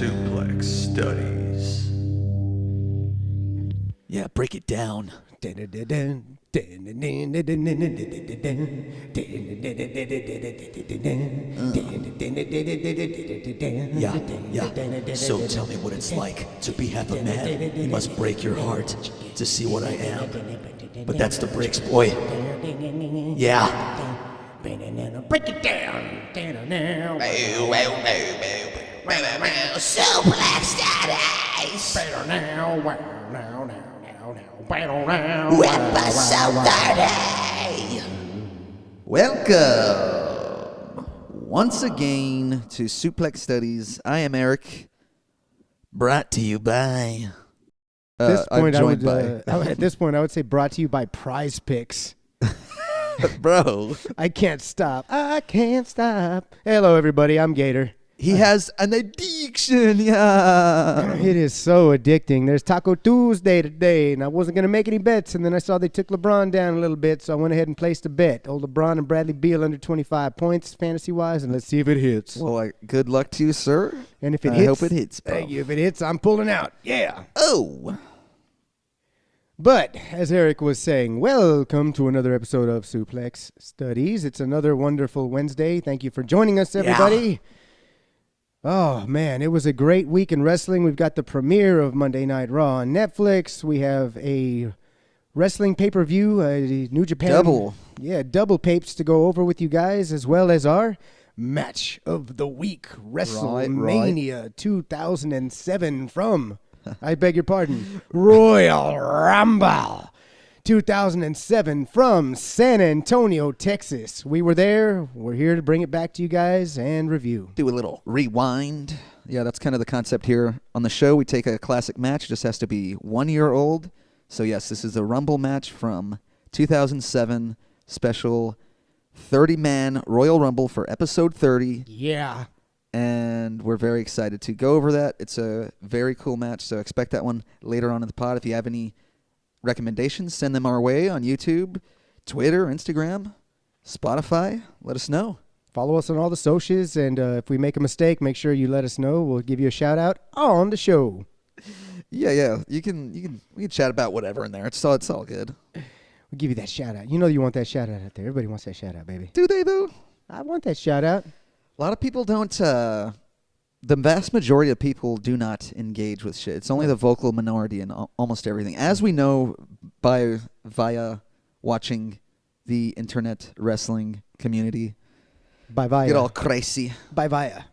Suplex Studies. Yeah, break it down. Yeah. So tell me what it's like to be half a man. You must break your heart to see what I am. But that's the breaks, boy. Yeah. Break it down. Suplex Studies. Episode 30. Welcome once again to Suplex Studies. I am Eric. Brought to you by. At by. this point, I would say brought to you by Prize Picks. Bro. I can't stop. Hello, everybody. I'm Gator. He has an addiction, yeah. It is so addicting. There's Taco Tuesday today, and I wasn't going to make any bets, and then I saw they took LeBron down a little bit, so I went ahead and placed a bet. Old LeBron and Bradley Beal under 25 points fantasy-wise, and let's see if it hits. Well, good luck to you, sir. And if it I hits, hope it hits, bro. if it hits, I'm pulling out. Yeah. Oh. But, as Eric was saying, welcome to another episode of Suplex Studies. It's another wonderful Wednesday. Thank you for joining us, everybody. Yeah. Oh, man, it was a great week in wrestling. We've got the premiere of Monday Night Raw on Netflix. We have a wrestling pay-per-view, New Japan. Double. Yeah, double papes to go over with you guys, as well as our match of the week, WrestleMania 2007 from, I beg your pardon, Royal Rumble 2007 from San Antonio, Texas. We were there. We're here to bring it back to you guys and review. Do a little rewind. Yeah, that's kind of the concept here on the show. We take a classic match. It just has to be 1 year old. So, yes, this is a Rumble match from 2007, special 30-man Royal Rumble for episode 30. Yeah. And we're very excited to go over that. It's a very cool match, so expect that one later on in the pod. If you have any recommendations, send them our way on YouTube, Twitter, Instagram, Spotify. Let us know. Follow us on all the socials, and if we make a mistake, make sure you let us know. We'll give you a shout out on the show. Yeah. We can chat about whatever in there. It's all good. We'll give you that shout out. You know you want that shout out out there. Everybody wants that shout out, baby. Do they though? I want that shout out. A lot of people don't. The vast majority of people do not engage with shit. It's only the vocal minority in almost everything. As we know via watching the internet wrestling community. By via. Get all crazy. By via.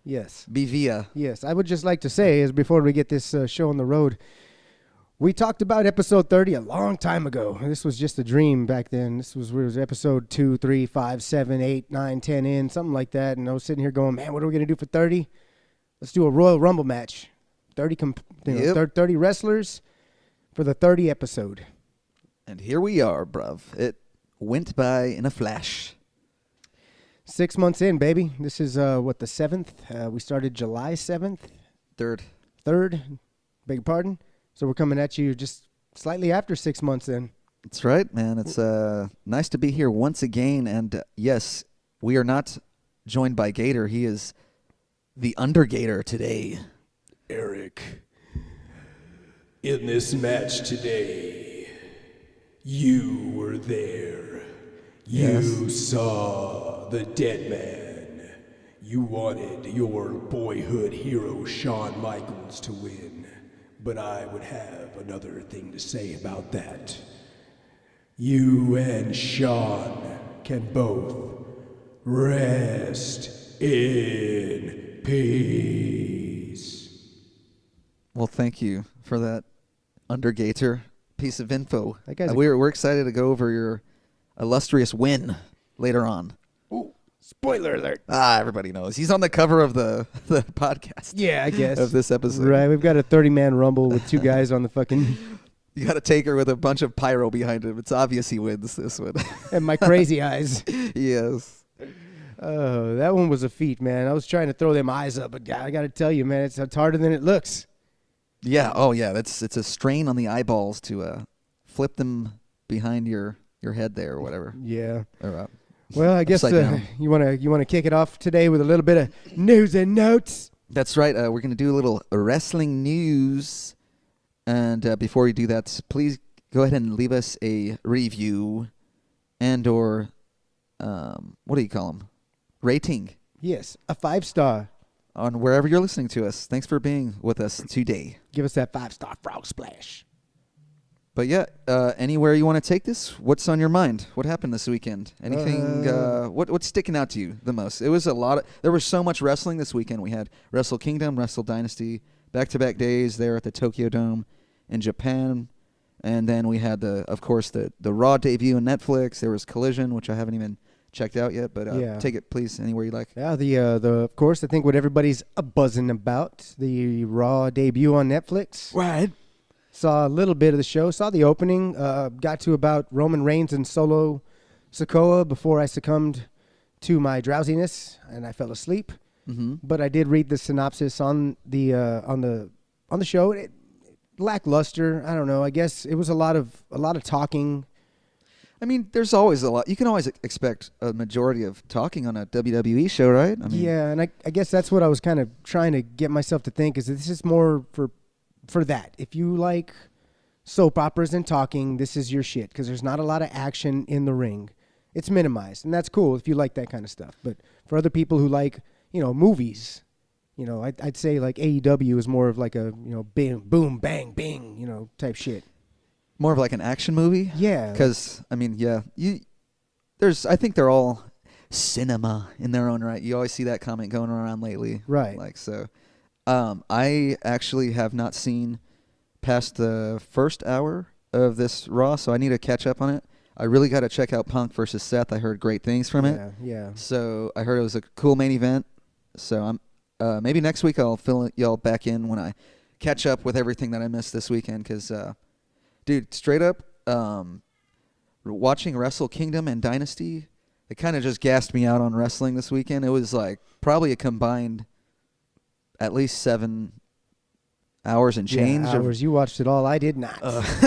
Yes. Be via. Yes. I would just like to say, is before we get this show on the road, we talked about episode 30 a long time ago. This was just a dream back then. This was episode 2, 3, 5, 7, 8, 9, 10 in, something like that. And I was sitting here going, man, what are we going to do for 30? Let's do a Royal Rumble match. 30 wrestlers for the 30 episode. And here we are, bruv. It went by in a flash. 6 months in, baby. This is, the 7th? We started July 7th? Third. Beg your pardon? So we're coming at you just slightly after 6 months in. That's right, man. It's nice to be here once again. And, yes, we are not joined by Gator. He is the Undergator today. Eric, in this match today, you were there. You saw the dead man. You wanted your boyhood hero, Shawn Michaels, to win. But I would have another thing to say about that. You and Shawn can both rest in peace. Well, thank you for that Undergator piece of info. That guy's we're excited to go over your illustrious win later on. Ooh, spoiler alert. Everybody knows. He's on the cover of the podcast. Yeah, I guess. Of this episode. Right, we've got a 30-man rumble with two guys on the fucking... You got a Taker with a bunch of pyro behind him. It's obvious he wins this one. And my crazy eyes. Yes. Oh, that one was a feat, man. I was trying to throw them eyes up, but I got to tell you, man, it's harder than it looks. Yeah. Oh, yeah. It's a strain on the eyeballs to flip them behind your head there or whatever. Yeah. Or, well, I guess you want to kick it off today with a little bit of news and notes. That's right. We're going to do a little wrestling news. And before we do that, please go ahead and leave us a review and or, what do you call them? Rating. Yes, a 5-star. On wherever you're listening to us. Thanks for being with us today. Give us that 5-star frog splash. But yeah, anywhere you want to take this, what's on your mind? What happened this weekend? Anything, what's sticking out to you the most? It was there was so much wrestling this weekend. We had Wrestle Kingdom, Wrestle Dynasty, back-to-back days there at the Tokyo Dome in Japan. And then we had, of course, the Raw debut on Netflix. There was Collision, which I haven't even checked out yet, but take it, please, anywhere you like. Yeah, of course, I think what everybody's buzzing about, the Raw debut on Netflix. Right. Saw a little bit of the show, saw the opening, got to about Roman Reigns and Solo Sikoa before I succumbed to my drowsiness and I fell asleep. Mm-hmm. But I did read the synopsis on the show. It lackluster. I don't know. I guess it was a lot of talking. I mean, there's always a lot. You can always expect a majority of talking on a WWE show, right? I mean, yeah, and I guess that's what I was kind of trying to get myself to think, is that this is more for that. If you like soap operas and talking, this is your shit, because there's not a lot of action in the ring. It's minimized, and that's cool if you like that kind of stuff. But for other people who like, movies, I'd say like AEW is more of like a, bing, boom, bang, bing, type shit. more of like an action movie. Yeah. Because, I mean, yeah, I think they're all cinema in their own right. You always see that comment going around lately. Right. Like, so, I actually have not seen past the first hour of this Raw, so I need to catch up on it. I really got to check out Punk versus Seth. I heard great things from it. Yeah. So I heard it was a cool main event. So I'm maybe next week I'll fill y'all back in when I catch up with everything that I missed this weekend. Because, dude, straight up, watching Wrestle Kingdom and Dynasty, it kind of just gassed me out on wrestling this weekend. It was like probably a combined at least 7 hours and change. Yeah, hours. You watched it all. I did not.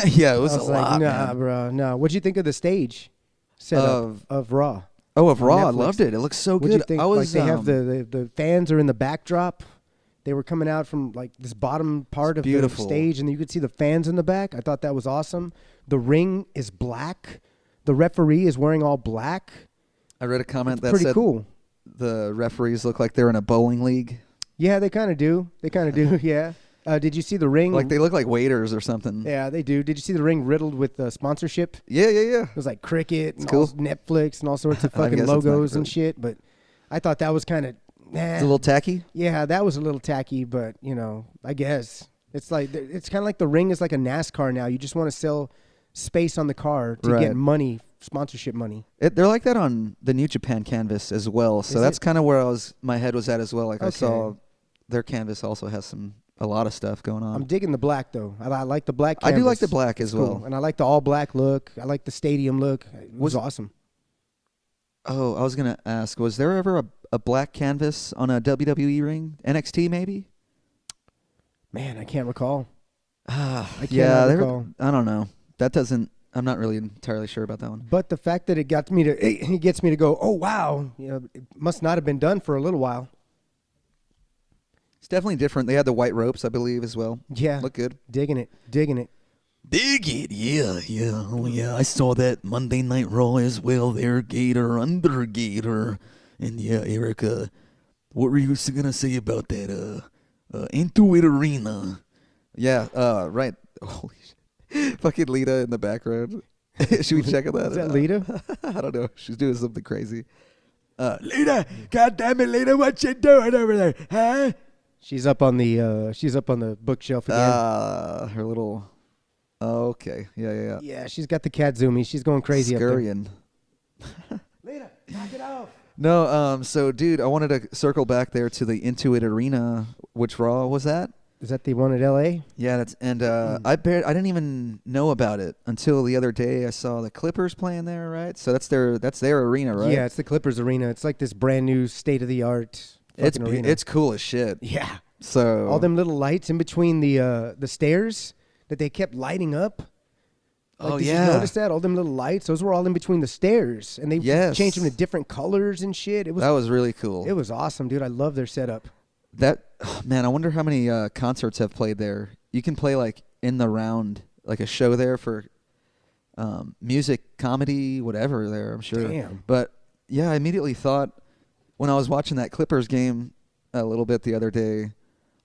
Yeah, it was, I was a like, lot, nah, man. bro. No. What'd you think of the stage setup of Raw? Oh, of on Raw. I Netflix? loved it. It looks so What'd good. you think? I was, like they have the fans are in the backdrop. They were coming out from like this bottom part of beautiful. the stage, and you could see the fans in the back. I thought that was awesome. The ring is black. The referee is wearing all black. I read a comment that Pretty said cool. the referees look like they're in a bowling league. Yeah, they kind of do. Yeah. Did you see the ring? Like they look like waiters or something. Yeah, they do. Did you see the ring riddled with sponsorship? Yeah. It was like Cricket and cool. Netflix and all sorts of I fucking guess it's not logos and really- shit. But I thought that was kind of It's a little tacky. Yeah, that was a little tacky, but I guess it's like it's kind of like the ring is like a NASCAR now. You just want to sell space on the car to get money, sponsorship money. They're like that on the New Japan canvas as well. So Is that's it? kind of where my head was at as well. Like I Okay. saw their canvas also has a lot of stuff going on. I'm digging the black though. I like the black I canvas. do like the black It's as well. cool. And I like the all black look. I like the stadium look. It was awesome. Oh, I was gonna ask, was there ever a black canvas on a WWE ring? NXT maybe? Man, I can't recall. I cannot Yeah, recall. I don't know. I'm not really entirely sure about that one. But the fact that it gets me to go, oh wow, it must not have been done for a little while. It's definitely different. They had the white ropes, I believe, as well. Yeah, Look good. digging it. Dig it, yeah. Oh, yeah, I saw that Monday Night Raw as well there, Gator, under Gator. And yeah, Erica, what were you going to say about that, Intuit Arena? Yeah, right. Holy shit. Fucking Lita in the background. Should we check on that? Is that Lita? I don't know. She's doing something crazy. Lita, goddammit, Lita, what you doing over there, huh? She's up on the bookshelf again. Her little... Oh, okay. Yeah. Yeah, she's got the cat zoomies. She's going crazy up there. Scurrying. Lita, knock it off. No, so, dude, I wanted to circle back there to the Intuit Arena. Which Raw was that? Is that the one at L.A.? Yeah, I didn't even know about it until the other day. I saw the Clippers playing there, right? So that's their arena, right? Yeah, it's the Clippers Arena. It's like this brand new state of the art arena. It's cool as shit. Yeah. So All them little lights in between the stairs that they kept lighting up. Like, did you notice that? All them little lights, those were all in between the stairs. And they changed them to different colors and shit. that was really cool. It was awesome, dude. I love their setup. Man, I wonder how many concerts have played there. You can play like in the round, like a show there for music, comedy, whatever there, I'm sure. Damn. But yeah, I immediately thought when I was watching that Clippers game a little bit the other day, I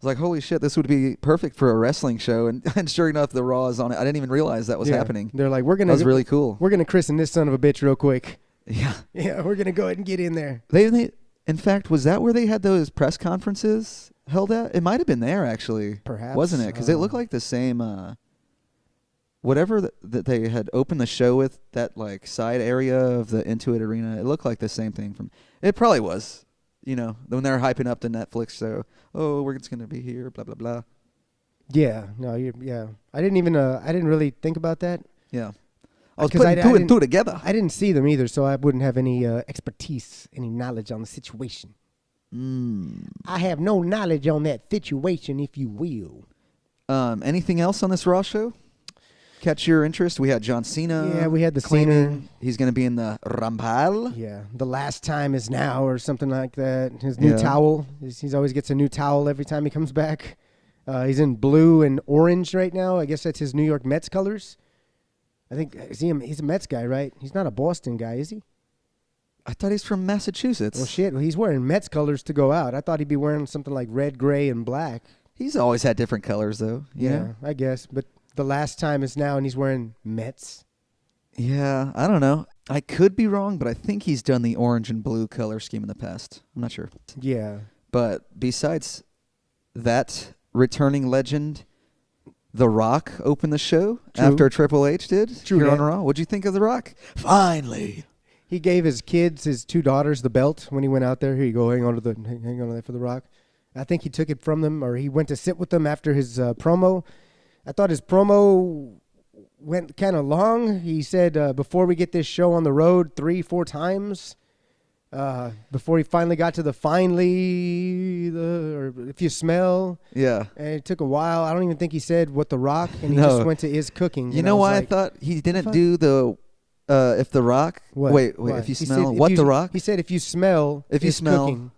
was like, holy shit, this would be perfect for a wrestling show. And sure enough, the Raw is on it. I didn't even realize that was happening. They're like, That was really cool. We're gonna christen this son of a bitch real quick. Yeah. Yeah, we're gonna go ahead and get in there. They in fact, was that where they had those press conferences held at? It might have been there, actually. Perhaps. Wasn't it? Because it looked like the same, whatever that they had opened the show with, that like side area of the Intuit Arena. It looked like the same thing from, it probably was, you know, when they were hyping up the Netflix show. Oh, we're just going to be here, blah, blah, blah. Yeah. No. Yeah. I didn't really think about that. Yeah. I was 'Cause putting two and two together. I didn't see them either, so I wouldn't have any expertise, any knowledge on the situation. I have no knowledge on that situation, if you will. Anything else on this Raw show catch your interest? We had John Cena. Yeah, we had the claiming Cena. he's going to be in the Rumble. Yeah, the last time is now, or something like that. His new Yeah. towel. He's always gets a new towel every time he comes back. He's in blue and orange right now. I guess that's his New York Mets colors. I think he's a Mets guy, right? He's not a Boston guy, is he? I thought he's from Massachusetts. Well, shit. He's wearing Mets colors to go out. I thought he'd be wearing something like red, gray, and black. He's always had different colors, though. You know? I guess. But the last time is now, and he's wearing Mets. Yeah, I don't know. I could be wrong, but I think he's done the orange and blue color scheme in the past. I'm not sure. Yeah. But besides that returning legend, The Rock opened the show True. after Triple H did True here on that. Raw. What'd you think of The Rock? Finally. He gave his kids, his two daughters, the belt when he went out there. Here you go, hang on to that for The Rock. I think he took it from them, or he went to sit with them after his promo. I thought his promo went kind of long. He said, before we get this show on the road 3-4 times, before he finally got to the or if you smell. Yeah. And it took a while. I don't even think he said what The Rock, and he No. just went to is cooking. You and know was why like, I thought he didn't fuck? do the if The Rock? What? Wait, What? if you He smell said what you- The Rock? He said if you smell, If you is smell- cooking.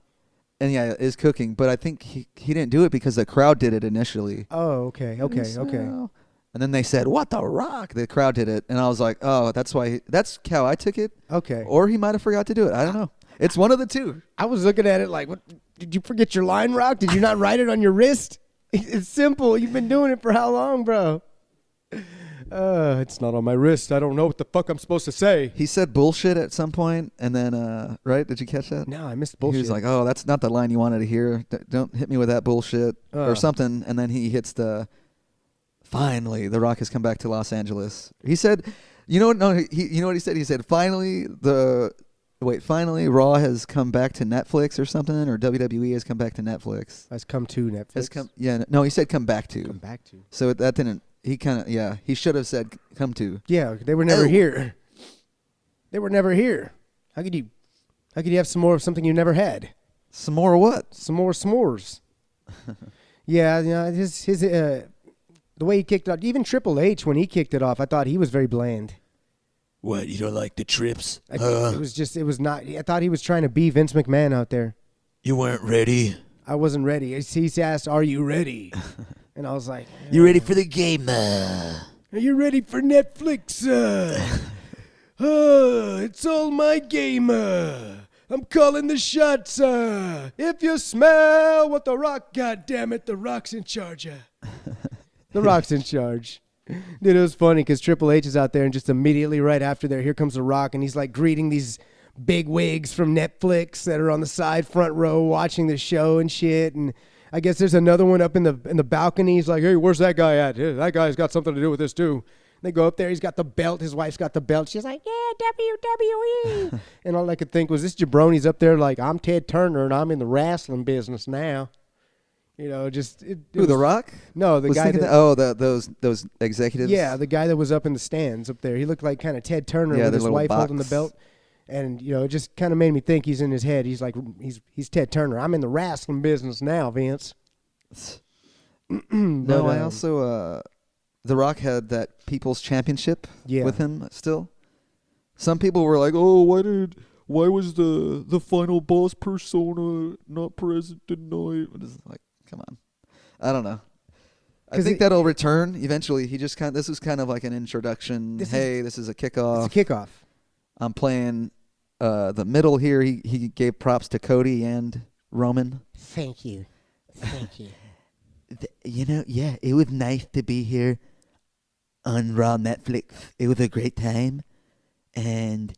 And yeah, is cooking, but I think he didn't do it because the crowd did it initially. Oh, okay. And then they said, "What, The Rock?" The crowd did it, and I was like, "Oh, that's why." That's how I took it. Okay. Or he might have forgot to do it. I don't know. It's one of the two. I was looking at it like, what? Did you forget your line, Rock? Did you not write it on your wrist? It's simple. You've been doing it for how long, bro? It's not on my wrist. I don't know what the fuck I'm supposed to say. He said bullshit at some point, and then right? Did you catch that? No, I missed bullshit. He was like, "Oh, that's not the line you wanted to hear. Don't hit me with that bullshit or something." And then he hits the. Finally, The Rock has come back to Los Angeles. He said, "You know what? No, you know what he said? He said, finally, Raw has come back to Netflix or something, or WWE has come back to Netflix. Has come to Netflix. No, he said come back to. Come back to. So that didn't. He kind of he should have said come to. Yeah, they were never Oh. here. They were never here. How could you have some more of something you never had? Some more what? Some more s'mores. Yeah, his the way he kicked it off, even Triple H when he kicked it off, I thought he was very bland. What, you don't like the trips? It was not. I thought he was trying to be Vince McMahon out there. You weren't ready? I wasn't ready. He asked, "Are you ready?" And I was like, You ready for the game? "Are you ready for Netflix? It's all my game. I'm calling the shots. If you smell what The Rock, goddammit, The Rock's in charge. The Rock's in charge." Dude, it was funny because Triple H is out there, and just immediately right after there, here comes The Rock, and he's like greeting these big wigs from Netflix that are on the side front row watching the show and shit. And I guess there's another one up in the balcony. He's like, "Hey, where's that guy at? Yeah, that guy's got something to do with this too." They go up there. He's got the belt. His wife's got the belt. She's like, "Yeah, WWE." And all I could think was, this jabroni's up there like, "I'm Ted Turner and I'm in the wrestling business now." You know, just Who, The Rock? No, the Was guy thinking that. those executives. Yeah, the guy that was up in the stands up there. He looked like kind of Ted Turner Yeah, with the his little wife holding the box. belt. And, you know, it just kind of made me think he's in his head. He's like, he's Ted Turner. I'm in the wrestling business now, Vince. No, I also The Rock had that People's Championship Yeah. with him still. Some people were like, "Oh, why Why was the final boss persona not present tonight? What is it, like? Come on. I don't know. I 'Cause think that'll return eventually. He just this was kind of like an introduction. This is a kickoff. It's a kickoff. I'm playing the middle here. He gave props to Cody and Roman. Thank you. Thank you. Yeah, it was nice to be here on Raw Netflix. It was a great time, and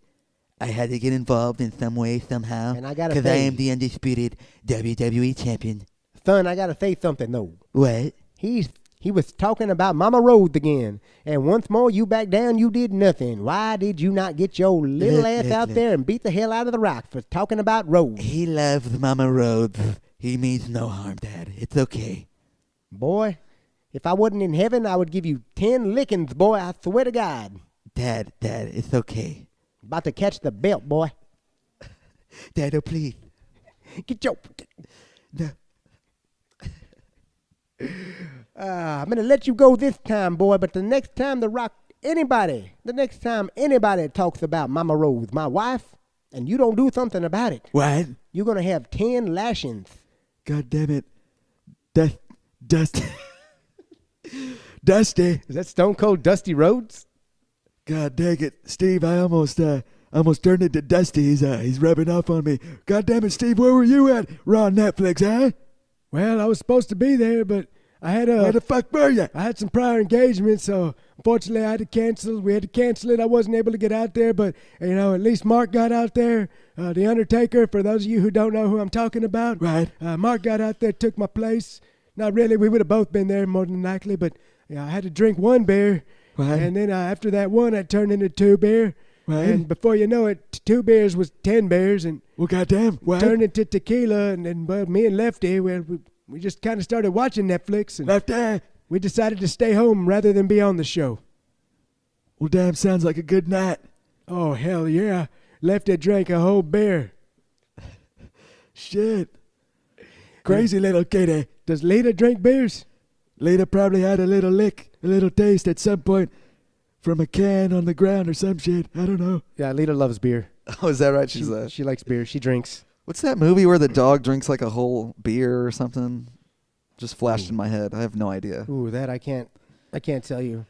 I had to get involved in some way, somehow, And I gotta because I say- am the undisputed WWE champion. Son, I gotta say something though. What? He was talking about Mama Rose again, and once more you back down. You did nothing. Why did you not get your little ass out there and beat the hell out of the Rock for talking about Rose? He loves Mama Rhodes. He means no harm, Dad. It's okay. Boy, if I wasn't in heaven, I would give you 10 lickings, boy. I swear to God. Dad, it's okay. About to catch the belt, boy. Dad, oh please. Get your... No. I'm going to let you go this time, boy, but the next time anybody talks about Mama Rose, my wife, and you don't do something about it, What? you're going to have 10 lashings. God damn it. Dusty. Dusty. Is that Stone Cold Dusty Rhodes? God dang it, Steve! I almost turned into Dusty. He's rubbing off on me. God damn it, Steve! Where were you at? Raw Netflix, huh? Well, I was supposed to be there, but I had Where the fuck were you? I had some prior engagements, so unfortunately I had to cancel. We had to cancel it. I wasn't able to get out there, but at least Mark got out there. The Undertaker, for those of you who don't know who I'm talking about, Right. Mark got out there, took my place. Not really. We would have both been there more than likely, but I had to drink one beer, Right. and then after that one, I turned into 2 beer. Right. And before you know it, 2 beers was 10 beers, and Well, goddamn. What? turned into tequila. And then me and Lefty, we just kind of started watching Netflix, and Left there. we decided to stay home rather than be on the show. Well, damn, sounds like a good night. Oh, hell yeah. Lefty drank a whole beer. Shit. Crazy little kitty. Does Lita drink beers? Lita probably had a little taste at some point from a can on the ground or some shit. I don't know. Yeah, Lita loves beer. Oh, is that right? She likes beer. She drinks. What's that movie where the dog drinks like a whole beer or something? Just flashed in my head. I have no idea. Ooh, that I can't tell you.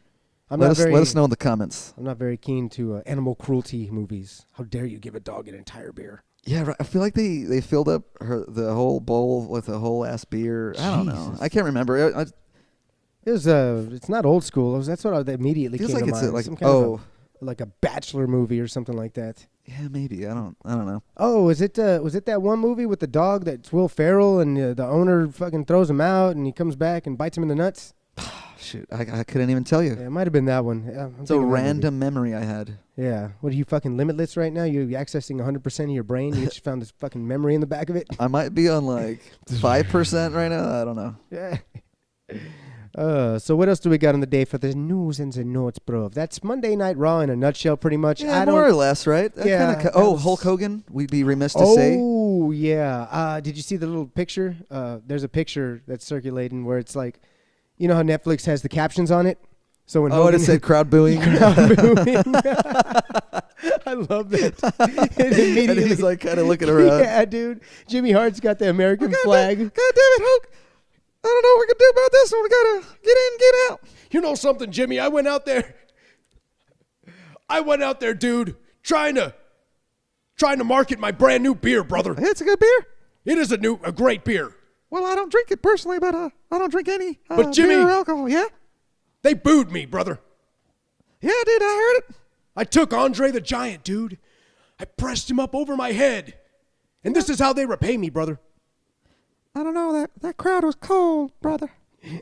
Let us know in the comments. I'm not very keen to animal cruelty movies. How dare you give a dog an entire beer? Yeah, right. I feel like they filled up the whole bowl with a whole ass beer. I don't know. Jesus. I can't remember. It's not old school. That's what immediately Feels came like to it's mind. like Some kind of like a bachelor movie or something like that. yeah, maybe. I don't know. Oh, was it that one movie with the dog that's Will Ferrell and the owner fucking throws him out and he comes back and bites him in the nuts? Shoot, I couldn't even tell you. Yeah, it might have been that one. Yeah, I'm It's a thinking of that movie. random memory I had. Yeah. What are you fucking limitless right now? You're accessing 100% of your brain. You just found this fucking memory in the back of it. I might be on like 5% right now. I don't know. Yeah. So what else do we got on the day for the news and the notes, bro? That's Monday Night Raw in a nutshell, pretty much. Yeah, more or less, right? That Yeah, kinda that was- Hulk Hogan. We'd be remiss to say. Oh, yeah. Did you see the little picture? There's a picture that's circulating where it's like, you know how Netflix has the captions on it? So when Oh, Hogan it said crowd booing. crowd booing. I love that. And Immediately, he's like kind of looking around. yeah, dude. Jimmy Hart's got the American flag. God damn it, Hulk. I don't know what we're going to do about this one. We got to get in, get out. You know something, Jimmy? I went out there, dude, trying to market my brand new beer, brother. Hey, it's a good beer. It is a great beer. Well, I don't drink it personally, but I don't drink any But Jimmy- beer or alcohol. Yeah? They booed me, brother. Yeah, dude, I heard it. I took Andre the Giant, dude. I pressed him up over my head. And this is how they repay me, brother. I don't know. That crowd was cold, brother.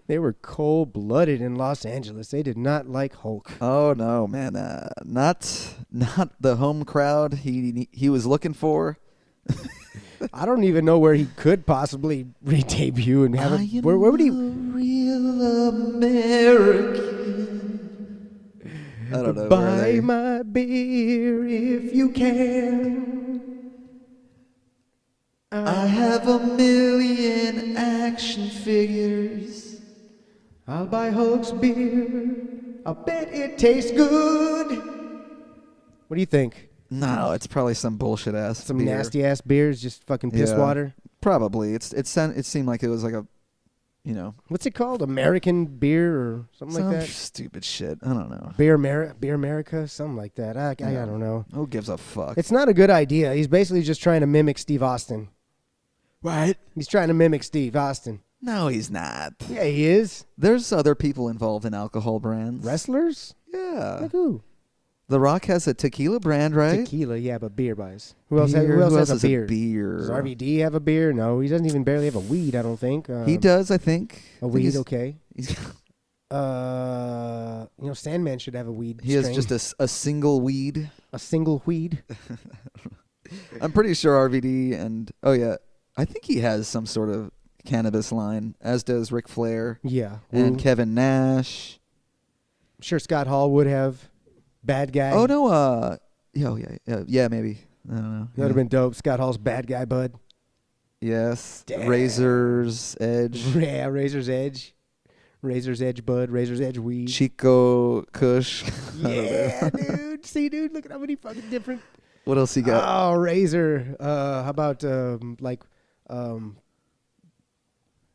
They were cold-blooded in Los Angeles. They did not like Hulk. Oh, no, man. Not the home crowd he was looking for. I don't even know where he could possibly re-debut and have it. Where would he? Real American. I don't know. Buy my beer if you can. I have 1,000,000 action figures. I'll buy Hulk's beer. I'll bet it tastes good. What do you think? No, it's probably some bullshit ass. Some beer. nasty ass beers, just fucking piss Yeah. water. Probably. It seemed like it was like a, What's it called? American beer or something some like that? stupid shit. I don't know. Beer America, something like that. I Yeah. don't know. Who gives a fuck? It's not a good idea. He's basically just trying to mimic Steve Austin. What? He's trying to mimic Steve Austin. No, he's not. Yeah, he is. There's other people involved in alcohol brands. Wrestlers? Yeah. Like who? The Rock has a tequila brand, right? Tequila, yeah, but beer buys. Who else Beer. has a has beer? beer? Does RVD have a beer? No, he doesn't even barely have a weed, I don't think. He does, I think. A I think weed, okay. he's- Sandman should have a weed. he has strain. just a single weed. a single weed. I'm pretty sure RVD and I think he has some sort of cannabis line, as does Ric Flair Yeah. and Woo. Kevin Nash. I'm sure Scott Hall would have. Bad guy. Oh no, yeah, maybe. I don't know. That would have been dope. Scott Hall's bad guy, bud. Yes. Damn. Razor's Edge. Yeah, Razor's Edge. Razor's Edge, bud. Razor's Edge weed. Chico Kush. Yeah, dude. See, dude, look at how many fucking different. What else he got? Oh, Razor. How about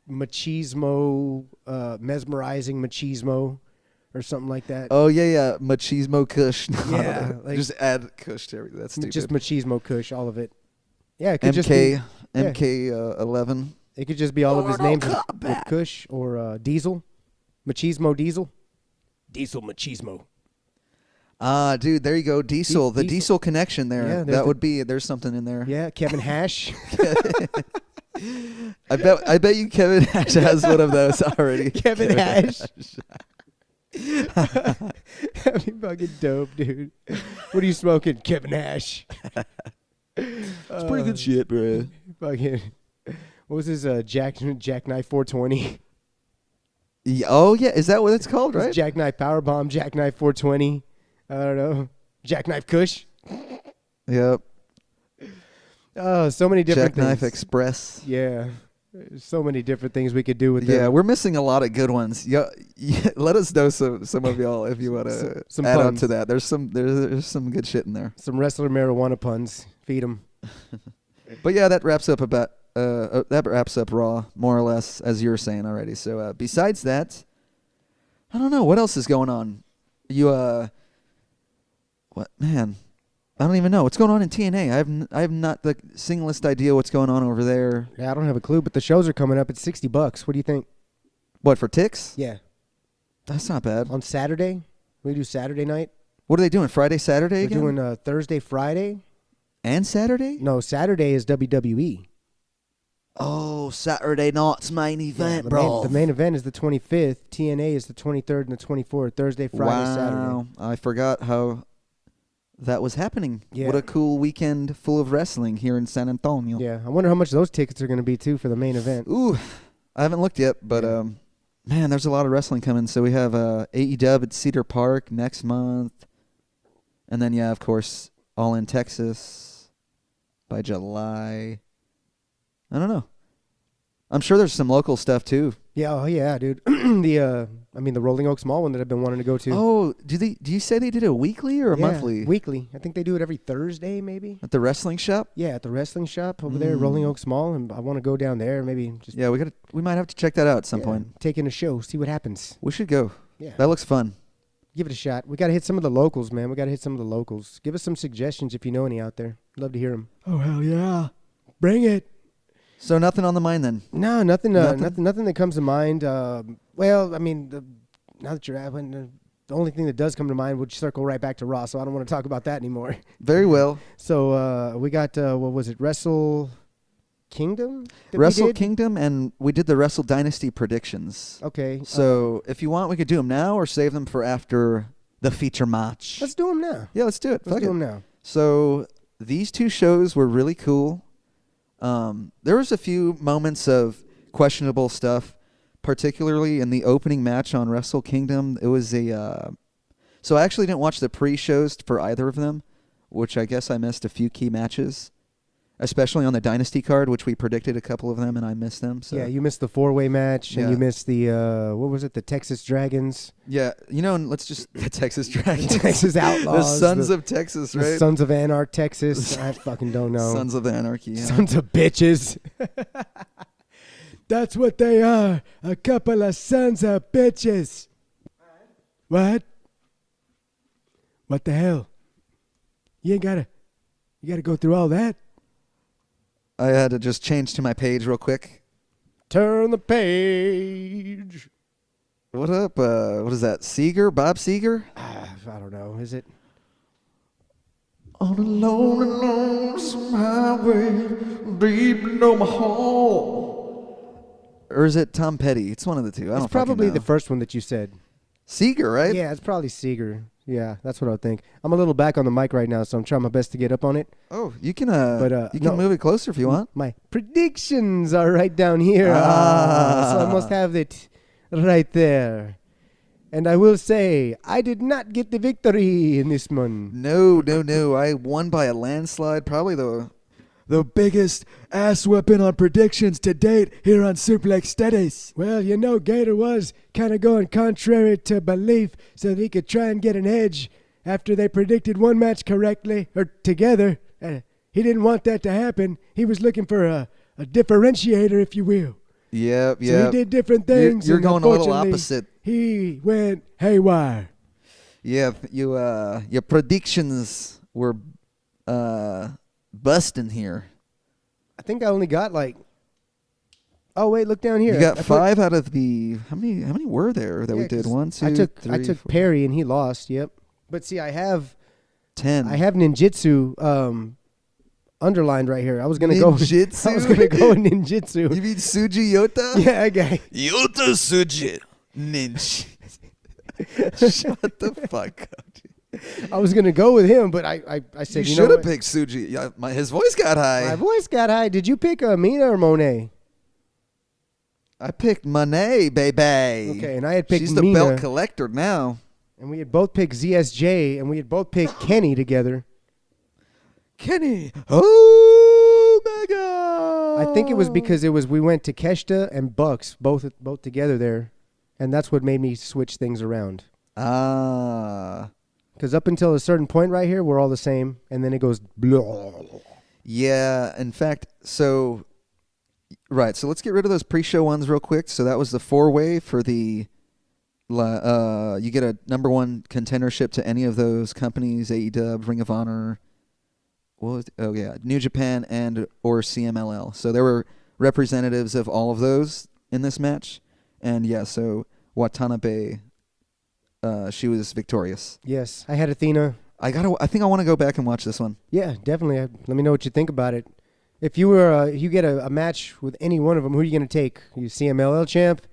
machismo, mesmerizing machismo, or something like that. Oh yeah, Machismo Kush. Yeah, like- just add Kush to everything. That's stupid. Just machismo Kush, all of it. Yeah, it could just be. MK 11. It could just be all of his names with Kush or Diesel, machismo Diesel, Diesel machismo. Ah, dude, there you go. Diesel, the Diesel. Diesel connection there. Yeah, There's something in there. Yeah, Kevin Hash. I bet you Kevin Nash has one of those already. Kevin Nash. That'd be fucking dope, dude. What are you smoking, Kevin Nash? It's pretty good shit, bro. Fucking. What was his jackknife 420? Yeah, is that what it's called, right? Jackknife Powerbomb, Jackknife 420. I don't know. Jackknife Kush. Yep. Oh, so many different Jackknife things. Express. Yeah. There's so many different things we could do with Yeah, them. we're missing a lot of good ones. Yeah, let us know some of y'all if you want to Some add on puns. to that. There's some good shit in there. Some wrestler marijuana puns. Feed them. But yeah, that wraps up Raw more or less, as you were saying already. So besides that, I don't know what else is going on. What man? I don't even know what's going on in TNA. I have not the singlest idea what's going on over there. Yeah, I don't have a clue, but the shows are coming up at $60. What do you think? What for Tix? Yeah. That's not bad. On Saturday? We do Saturday night? What are they doing? Friday, Saturday They're again? doing Thursday, Friday? And Saturday? No, Saturday is WWE. Oh, Saturday night's main event, the bro. the main event is the 25th. TNA is the 23rd and the 24th. Thursday, Friday, Saturday. Wow, I forgot how that was happening. Yeah. What a cool weekend full of wrestling here in San Antonio. Yeah, I wonder how much those tickets are going to be, too, for the main event. Ooh, I haven't looked yet, but Yeah. man, there's a lot of wrestling coming. So we have AEW at Cedar Park next month. And then, yeah, of course, All in Texas by July. I don't know. I'm sure there's some local stuff, too. Yeah, oh, yeah, dude. The Rolling Oaks Mall one that I've been wanting to go to. Oh, do you say they did it weekly or Yeah, monthly? Weekly. I think they do it every Thursday, maybe. At the wrestling shop? Yeah, at the wrestling shop over there, Rolling Oaks Mall, and I want to go down there. Maybe just Yeah, we might have to check that out at some point. take in a show, see what happens. We should go. Yeah, That looks fun. give it a shot. We got to hit some of the locals, man. We got to hit some of the locals. Give us some suggestions if you know any out there. Love to hear them. Oh, hell yeah. Bring it. So nothing on the mind then. No, nothing. Nothing? Nothing that comes to mind. Well, I mean, now that you're at, the only thing that does come to mind would circle right back to Raw. So I don't want to talk about that anymore. Very well. So we got what was it? Wrestle Kingdom. that we Wrestle did? Kingdom, and we did the Wrestle Dynasty predictions. Okay. So if you want, we could do them now or save them for after the feature match. let's do them now. Yeah, let's do it. Let's Fuck do it. them now. So these two shows were really cool. There was a few moments of questionable stuff, particularly in the opening match on Wrestle Kingdom. It was so I actually didn't watch the pre-shows for either of them, which I guess I missed a few key matches. especially on the Dynasty card, which we predicted a couple of them, and I missed them. So. Yeah, you missed the 4-way match, and Yeah. you missed the what was it? The Texas Dragons, Yeah, let's just the Texas Dragons, Texas the Outlaws, Sons of Texas, the right? Sons of Anarch, Texas. I fucking don't know. Sons of Anarchy. Yeah. Sons of bitches. That's what they are. A couple of sons of bitches. What? What the hell? You gotta go through all that? I had to just change to my page real quick. Turn the page. What up? What is that? Seeger? Bob Seeger? I don't know. Is it? On a lonely, lonesome highway, deep below my home. Or is it Tom Petty? It's one of the two. I don't It's probably fucking know. the first one that you said. Seeger, right? Yeah, it's probably Seeger. Yeah, that's what I would think. I'm a little back on the mic right now, so I'm trying my best to get up on it. Oh, you can you no. can move it closer if you want. My predictions are right down here. So I must have it right there. And I will say, I did not get the victory in this one. No. I won by a landslide, probably the biggest ass whipping on predictions to date here on Suplex Studies. Well, Gator was kind of going contrary to belief so that he could try and get an edge after they predicted one match correctly, or together. He didn't want that to happen. He was looking for a differentiator, if you will. Yep. So he did different things. You're and going a little unfortunately, opposite. He went haywire. Yeah, your predictions were busting here. I think I only got oh wait, look down here. You got I put- 5 out of the how many were there that we Yeah, did? 'cause 1, 2, I took 3, 4, Perry and he lost. Yep. But see, I have 10. ninjutsu underlined right here. I was gonna go. Ninjutsu? I was gonna go with ninjutsu. You mean Suji Yota? Yeah, okay. Yota Suji. Ninja. Shut the fuck up. Dude. I was gonna go with him, but I You said, you know should have what? picked Suji. Yeah, his voice got high. My voice got high. Did you pick Mina or Monet? I picked Monet, baby. Okay, and I had picked She's the Mina, belt collector now. and we had both picked ZSJ, and we had both picked Kenny together. Kenny Omega. I think it was because we went to Keshta and Bucks both together there, and that's what made me switch things around. Ah. Because up until a certain point right here, we're all the same, and then it goes blah. Yeah, in fact, so let's get rid of those pre-show ones real quick. So that was the 4-way for the you get a number 1 contendership to any of those companies, AEW, Ring of Honor, New Japan and or CMLL. So there were representatives of all of those in this match. And yeah, so Watanabe she was victorious. Yes, I had Athena. I think I want to go back and watch this one. Yeah, definitely. Let me know what you think about it. If you were you get a match with any one of them, who are you going to take? You CMLL champ,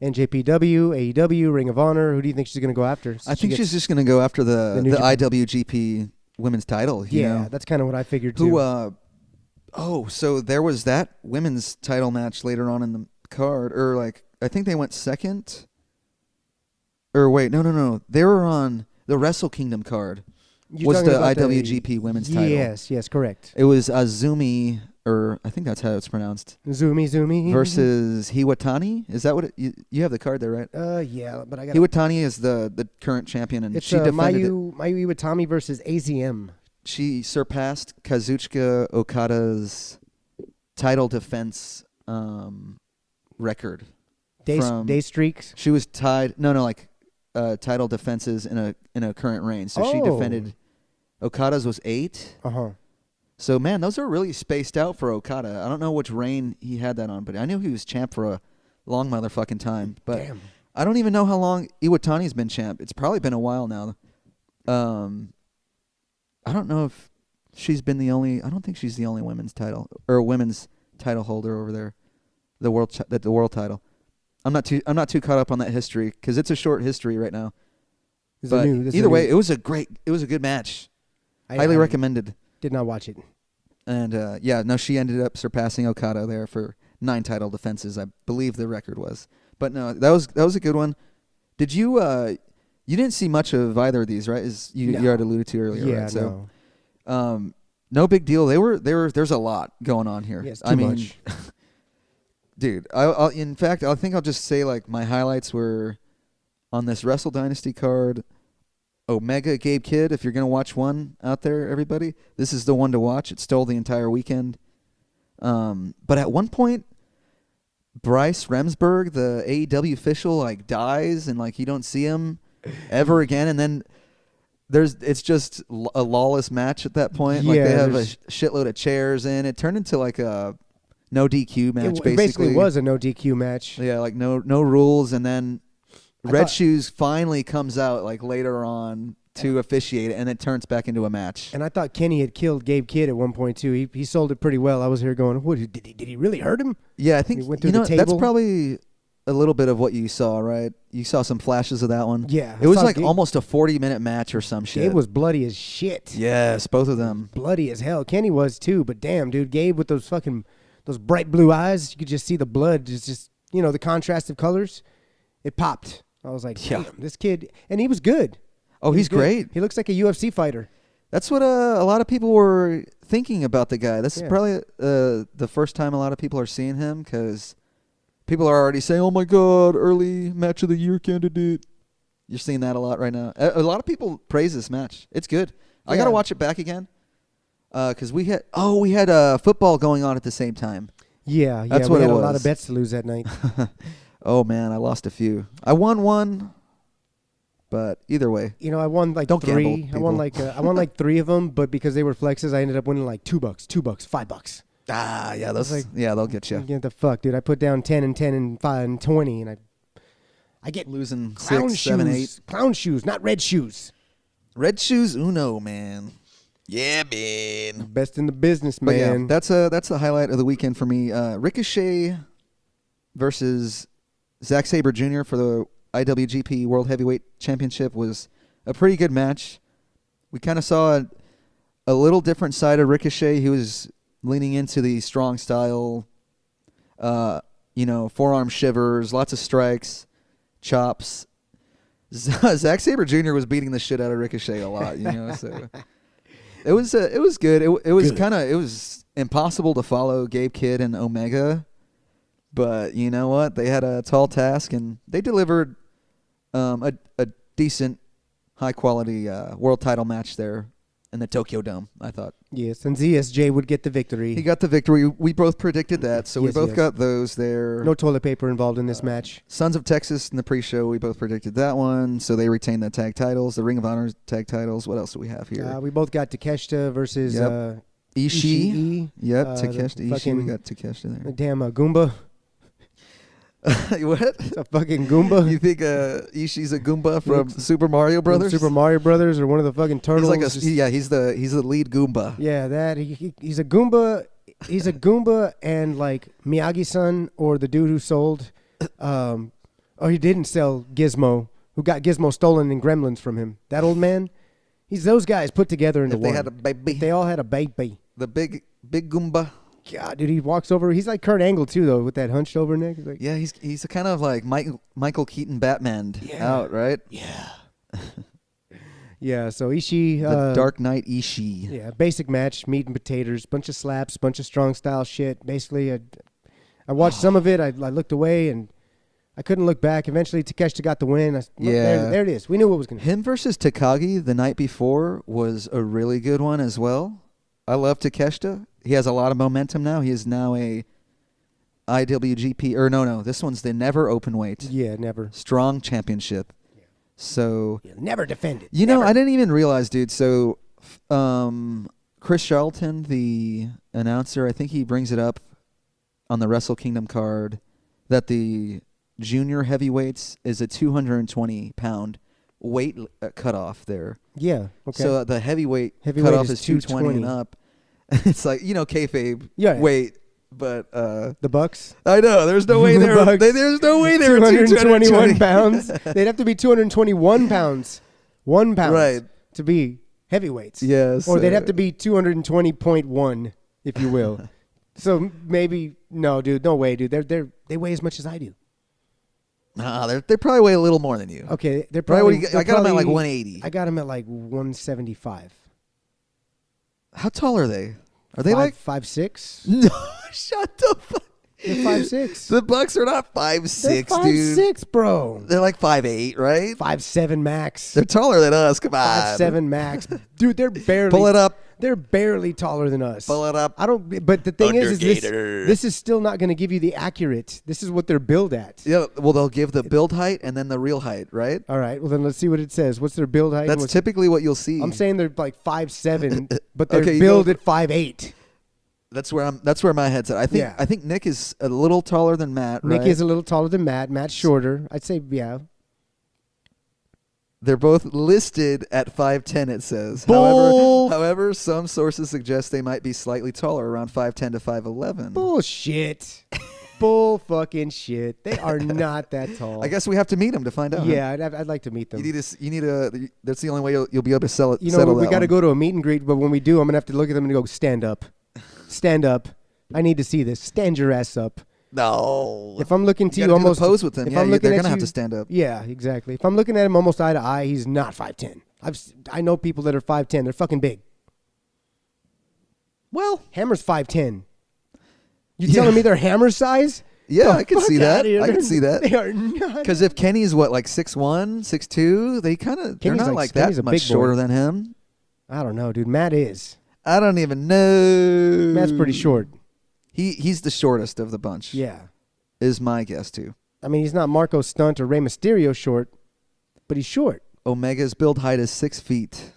NJPW, AEW, Ring of Honor. Who do you think she's going to go after? I think she's just going to go after the New Japan. IWGP women's title. You Yeah, know? that's kind of what I figured too. So there was that women's title match later on in the card, or I think they went second. Or wait, no. They were on the Wrestle Kingdom card. You're Was talking the about IWGP women's title. Yes, correct. It was Azumi, or I think that's how it's pronounced, Zumi. versus Hiwatani. Is that what you have the card there, right? Yeah, but I got Hiwatani is the current champion, and it's she defended it. Mayu Iwatani versus AZM. She surpassed Kazuchika Okada's title defense record. Day streaks. She was tied. Title defenses in a current reign. So she Oh. defended. Okada's was 8. So man, those are really spaced out for Okada. I don't know which reign he had that on, but I knew he was champ for a long motherfucking time. But Damn. I don't even know how long Iwatani's been champ. It's probably been a while now. I don't know if she's been the only. I don't think she's the only women's title holder over there. The world title. I'm not too caught up on that history because it's a short history right now. But either way, it was a good match. Highly recommended. Did not watch it. And she ended up surpassing Okada there for 9 title defenses, I believe the record was. But no, that was a good one. Did you you didn't see much of either of these, right? As you had alluded to earlier, Yeah, right? So no. no big deal. There's a lot going on here. Yeah, it's too much. Dude, in fact, I think I'll just say like my highlights were on this Wrestle Dynasty card. Omega Gabe Kidd, if you're going to watch one out there, everybody, this is the one to watch. It stole the entire weekend. But at one point, Bryce Remsburg, the AEW official, like dies and like you don't see him ever again. And then it's just a lawless match at that point. Like they have a shitload of chairs in. It turned into like a no DQ match. It basically was a no DQ match. Yeah, like no rules. And then Red Shoes finally comes out like later on to officiate it, and it turns back into a match. And I thought Kenny had killed Gabe Kidd at one point too. He sold it pretty well. I was here going, "What did he really hurt him?" Yeah, I think he went through the table. That's probably a little bit of what you saw, right? You saw some flashes of that one. Yeah, it was like almost a 40-minute match or some shit. Gabe was bloody as shit. Yes, both of them bloody as hell. Kenny was too, but damn, dude, Gabe with those bright blue eyes, you could just see the blood, just the contrast of colors. It popped. I was like, damn, this kid, and he was good. Oh, he's great. He looks like a UFC fighter. That's what a lot of people were thinking about the guy. This is probably the first time a lot of people are seeing him because people are already saying, "Oh my God, early match of the year candidate." You're seeing that a lot right now. A lot of people praise this match. It's good. I gotta watch it back again because we had football going on at the same time. Yeah, that's we what had it a was. lot of bets to lose that night. Oh man, I lost a few. I won one, but either way, I won like don't three. Gamble, I won like three of them, but because they were flexes, I ended up winning like $2, $5. Ah, yeah, they'll get you. Get the fuck, dude! I put down 10 and 10 and 5 and 20, and I get losing clown 6, 7, 8. Clown shoes, not red shoes. Red shoes, uno, man. Yeah, man. Best in the business, But man. yeah, that's the highlight of the weekend for me. Ricochet versus Zack Sabre Jr. for the IWGP World Heavyweight Championship was a pretty good match. We kind of saw a little different side of Ricochet. He was leaning into the strong style, forearm shivers, lots of strikes, chops. Zack Sabre Jr. was beating the shit out of Ricochet a lot, so it was good. It was impossible to follow Gabe Kidd and Omega. But you know what? They had a tall task, and they delivered a decent, high-quality world title match there in the Tokyo Dome, I thought. Yes, and ZSJ would get the victory. He got the victory. We both predicted that, so we both got those there. No toilet paper involved in this match. Sons of Texas in the pre-show, we both predicted that one, so they retained the tag titles, the Ring of Honor tag titles. What else do we have here? We both got Takeshita versus Ishii. Yep, Takeshita Ishii. We got Takeshita there. The damn Goomba. What? A fucking Goomba. You think Ishii's a Goomba from Super Mario Brothers? Super Mario Brothers, or one of the fucking turtles? He's the lead Goomba. Yeah, that he's a Goomba. He's a Goomba, and like Miyagi-san, or the dude who sold, he didn't sell Gizmo, who got Gizmo stolen in Gremlins from him. That old man. He's those guys put together into one. They had a baby. They all had a baby. The big Goomba. God, dude, he walks over. He's like Kurt Angle too, though, with that hunched over neck. He's like, yeah, he's a kind of like Michael Keaton Batman out, right? Yeah. Yeah. So Ishii, the Dark Knight Ishii. Yeah, basic match, meat and potatoes, bunch of slaps, bunch of strong style shit. Basically, I watched some of it. I looked away and I couldn't look back. Eventually, Takeshita got the win. There it is. We knew what was going to happen. Him versus Takagi the night before was a really good one as well. I love Takeshita. He has a lot of momentum now. He is now a IWGP, or no, this one's the never open weight. Yeah, never. Strong championship. Yeah. So. He'll never defend it. I didn't even realize, dude. So, Chris Charlton, the announcer, I think he brings it up on the Wrestle Kingdom card that the junior heavyweights is a 220-pound weight cutoff there. Yeah. Okay. So the heavyweight cutoff is 220 and up. It's like, kayfabe weight, but the Bucks. I know there's no way they're there's no way they're 221 pounds. They'd have to be 221 pounds, 1 pound, right, to be heavyweights. Yes, or they'd have to be 220.1, if you will. So maybe no, dude, no way, dude. They weigh as much as I do. Nah, they probably weigh a little more than you. Okay, they're probably. I got them at like 180. I got them at like 175. How tall are they? Are they like 5'6"? No, shut the fuck. They're 5'6". The Bucks are not 5'6", They're dude. 5'6", bro. They're like 5'8", right? 5'7" max. They're taller than us. Come on. 5'7" max. Dude, they're barely. Pull it up. They're barely taller than us. Pull it up. I don't. But the thing is Gator. this is still not going to give you the accurate. This is what they're billed at. Yeah. Well, they'll give the build height and then the real height, right? All right. Well, then let's see what it says. What's their build height? That's typically what you'll see. I'm saying they're like 5'7", but they're Okay, you billed go- at 5'8". That's where my head's at. I think Nick is a little taller than Matt. Nick right? is a little taller than Matt. Matt's shorter. I'd say, yeah. They're both listed at 5'10", it says. Bull. However, some sources suggest they might be slightly taller, around 5'10" to 5'11". Bullshit. Bull fucking shit. They are not that tall. I guess we have to meet them to find out. Yeah, I'd like to meet them. You need a. That's the only way you'll be able to sell it. You know, settle we that got to one. go to a meet and greet, but when we do, I'm going to have to look at them and go, stand up. Stand up. I need to see this. Stand your ass up. No. If I'm looking to You you gotta do the almost pose with them. if Yeah, I'm looking they're at gonna have you- to stand up. Yeah, exactly. If I'm looking at him almost eye to eye, he's not 5'10". I know people that are 5'10". They're fucking big. Well, Hammer's 5'10". You Yeah. telling me they're Hammer size? yeah, The I can fuck see that. outta here. I can see that. They are not. Because if Kenny's what, like 6'1", 6'2", they're Kenny's not like- like Kenny's that a much big boy. shorter than him. I don't know, dude. Matt is. I don't even know. Matt's pretty short. He's the shortest of the bunch. Yeah. Is my guess too. I mean, he's not Marco Stunt or Rey Mysterio short, but he's short. Omega's build height is 6 feet,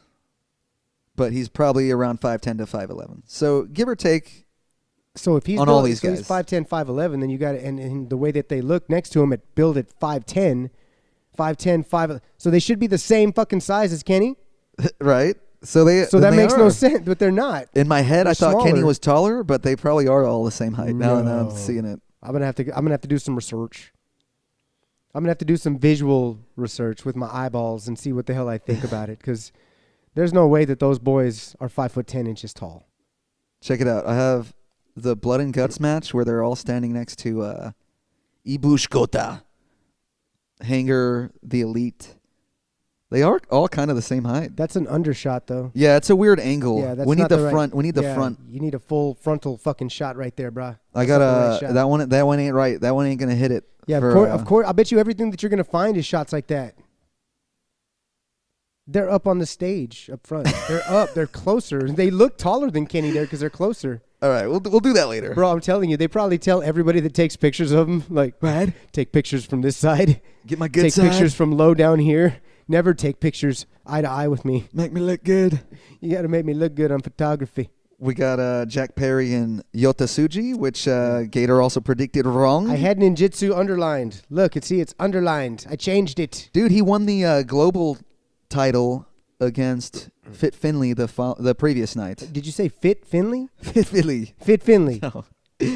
but he's probably around 5'10" to 5'11". So give or take. So if he's On built, all these so guys. he's 5'10", 5'11", then you got and the way that they look next to him at build at 5'10", 5'10", so they should be the same fucking size as Kenny. Right? So So then that they makes no are. sense, but they're not. In my head, They're I thought Kenny smaller. was taller, but they probably are all the same height. Now that I'm No. seeing it. I'm gonna have to do some research. I'm gonna have to do some visual research with my eyeballs and see what the hell I think about it, because there's no way that those boys are 5'10" tall. Check it out. I have the Blood and Guts match where they're all standing next to Ibush Kota, Hanger, the Elite. They are all kind of the same height. That's an undershot, though. Yeah, it's a weird angle. Yeah, that's we need not the right- front. We need the yeah, front. You need a full frontal fucking shot right there, bruh. I That's got not the right shot. that one ain't right. That one ain't gonna hit it. Yeah, for, of course. I bet you everything that you're gonna find is shots like that. They're up on the stage up front. They're up. They're closer. They look taller than Kenny there because they're closer. All right, we'll do that later. Bro, I'm telling you, they probably tell everybody that takes pictures of them, like, Brad, take pictures from this side. Get my good Take side. pictures from low down here. Never take pictures eye to eye with me. Make me look good. You got to make me look good on photography. We got Jack Perry and Yota Tsuji, which Gator also predicted wrong. I had ninjutsu underlined. Look, it's underlined. I changed it. Dude, he won the global title against Fit Finley the previous night. Did you say Fit Finley? Fit Finley. Fit Finley. No.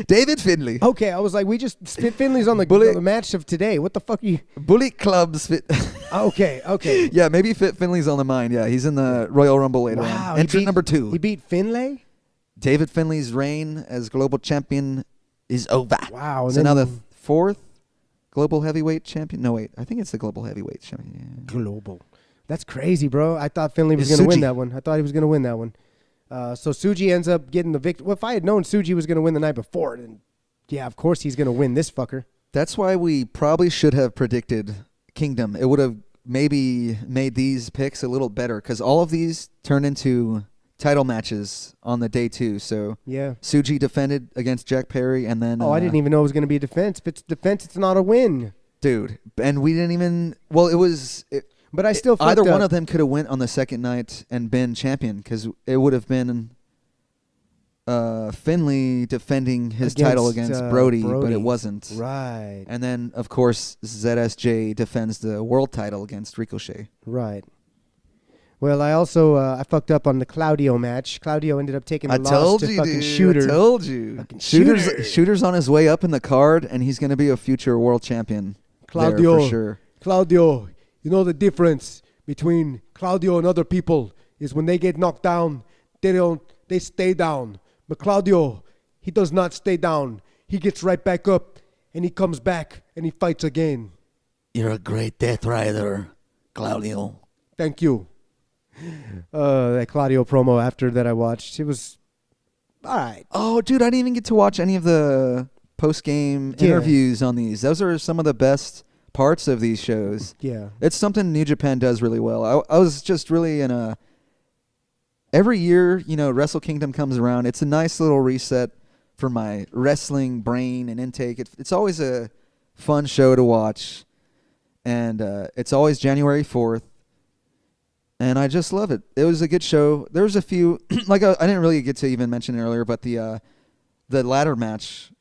David Finley. Okay, I was like, Fit Finley's on the Bullet- match of today. What the fuck are you? Bullet Club's Fit. Okay. Yeah, maybe Fit Finley's on the mind. Yeah, he's in the Royal Rumble later Wow. on. Entrant number 2. He beat Finlay? David Finley's reign as global champion is over. Wow. It's and now the then 4th global heavyweight champion. No, wait. I think it's the global heavyweight champion. Yeah. global. That's crazy, bro. I thought Finley was It's going to win Tsuji. that one. I thought he was going to win that one. So Tsuji ends up getting the victory. Well, if I had known Tsuji was going to win the night before, then yeah, of course he's going to win this fucker. That's why we probably should have predicted Kingdom. It would have maybe made these picks a little better because all of these turned into title matches on the day 2. So Yeah. Tsuji defended against Jack Perry, and then Oh, I didn't even know it was going to be a defense. If it's defense, it's not a win. dude, and we didn't even. Well, it was. But I still Either fucked one up. of them could have went on the second night and been champion because it would have been Finley defending his title against Brody, but it wasn't. Right. And then, of course, ZSJ defends the world title against Ricochet. Right. Well, I also I fucked up on the Claudio match. Claudio ended up taking the loss to fucking Shooter. I told you. Fucking Shooter's, Shooter. Shooter's on his way up in the card, and he's going to be a future world champion. Claudio. There for sure. Claudio, you know the difference between Claudio and other people is when they get knocked down, they stay down. But Claudio, he does not stay down. He gets right back up and he comes back and he fights again. You're a great death rider, Claudio. Thank you. That Claudio promo after that I watched. It was all right. Oh, dude, I didn't even get to watch any of the post-game Yeah. interviews on these. Those are some of the best parts of these shows. Yeah. It's something New Japan does really well. I was just really in a... Every year, Wrestle Kingdom comes around. It's a nice little reset for my wrestling brain and intake. It's always a fun show to watch. And it's always January 4th. And I just love it. It was a good show. There was a few... I didn't really get to even mention it earlier, but the ladder match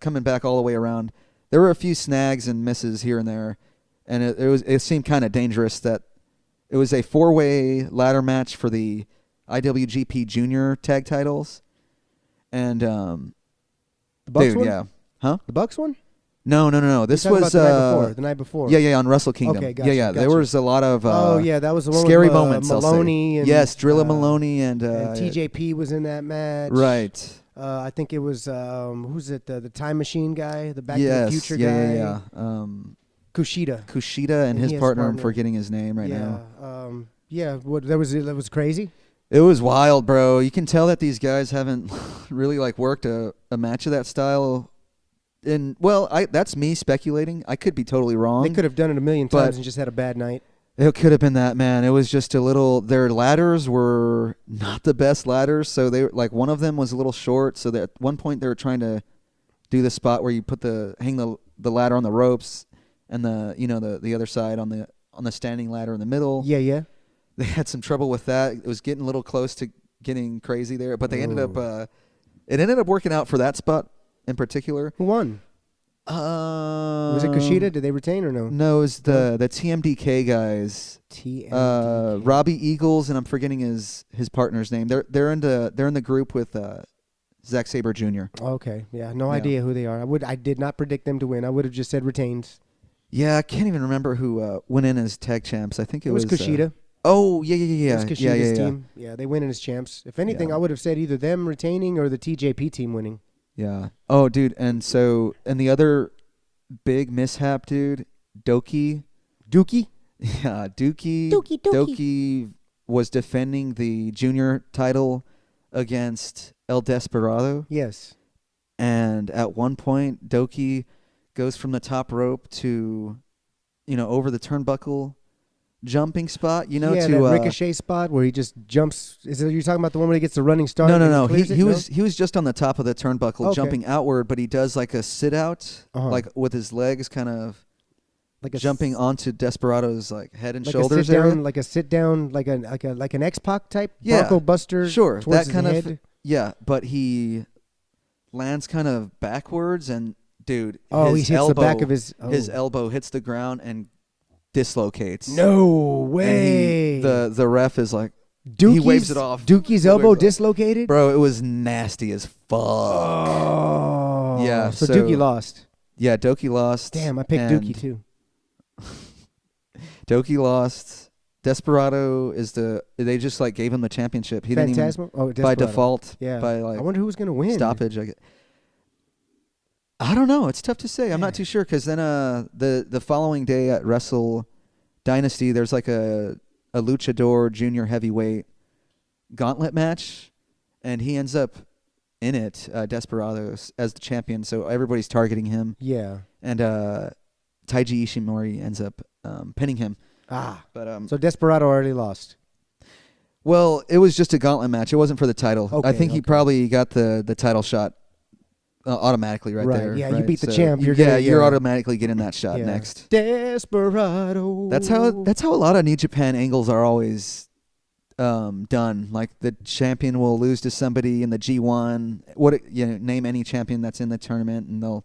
coming back all the way around, there were a few snags and misses here and there. And it seemed kind of dangerous that it was a 4-way ladder match for the IWGP Junior tag titles. And The Bucks one? yeah. Huh? The Bucks one? No. This You're talking was about the night before. Yeah, on Wrestle Kingdom. Okay, gotcha, There gotcha. was a lot of that was the one scary with, moments. Maloney I'll say. and Yes, Drilla Maloney and TJP was in that match. Right. I think it was who's it? The Time Machine guy, the Back to Yes. the Future guy. Yeah. Kushida. Kushida and his partner. I'm forgetting his name right now. That was crazy. It was wild, bro. You can tell that these guys haven't really worked a match of that style. And that's me speculating. I could be totally wrong. They could have done it a million times and just had a bad night. It could have been that, man. It was just a little. Their ladders were not the best ladders, so they one of them was a little short. So that at one point they were trying to do the spot where you hang the ladder on the ropes, and the other side on the standing ladder in the middle. Yeah. They had some trouble with that. It was getting a little close to getting crazy there, but they ended up. It ended up working out for that spot in particular. Who won? Was it Kushida? Did they retain or no? No, it was the TMDK guys. TMDK. Robbie Eagles, and I'm forgetting his partner's name. They're in the group with Zack Sabre Jr. Okay, yeah, no idea who they are. I did not predict them to win. I would have just said retains. Yeah, I can't even remember who went in as tag champs. I think it was Kushida. Yeah. It was Kushida's team. Yeah, they win in as champs. If anything, I would have said either them retaining or the TJP team winning. Yeah. Oh, dude, and the other big mishap, dude, Dookie. Yeah, Dookie was defending the junior title against El Desperado. Yes. And at one point, Dookie goes from the top rope to, over the turnbuckle jumping spot, to that ricochet spot where he just jumps. You're talking about the one where he gets the running start? No. He was just on the top of the turnbuckle, jumping outward, but he does a sit out, with his legs kind of jumping onto Desperado's head and shoulders area. Like a sit down, like an X-Pac type Bronco Buster. Sure, towards that kind his head. of. Yeah, but he lands kind of backwards, and dude, he hits the back of his elbow hits the ground and dislocates. No way. And the ref is like, he waves it off. Dookie's elbow dislocated? Bro, it was nasty as fuck. Oh. Yeah. So Dookie lost. Yeah, Dookie lost. Damn, I picked Dookie too. Dookie lost. Desperado they just gave him the championship. He didn't even by default. Yeah. By I wonder who was gonna win. Stoppage. I don't know. It's tough to say. I'm not too sure because then the following day at Wrestle Dynasty, there's a luchador junior heavyweight gauntlet match, and he ends up in it, Desperados, as the champion. So everybody's targeting him. Yeah. And Taiji Ishimori ends up pinning him. But so Desperado already lost. Well, it was just a gauntlet match. It wasn't for the title. Okay, I think he probably got the title shot automatically right there. Yeah, right? you beat the champ. You're automatically getting that shot next. Desperado. That's how a lot of New Japan angles are always done. Like the champion will lose to somebody in the G1. Name any champion that's in the tournament, and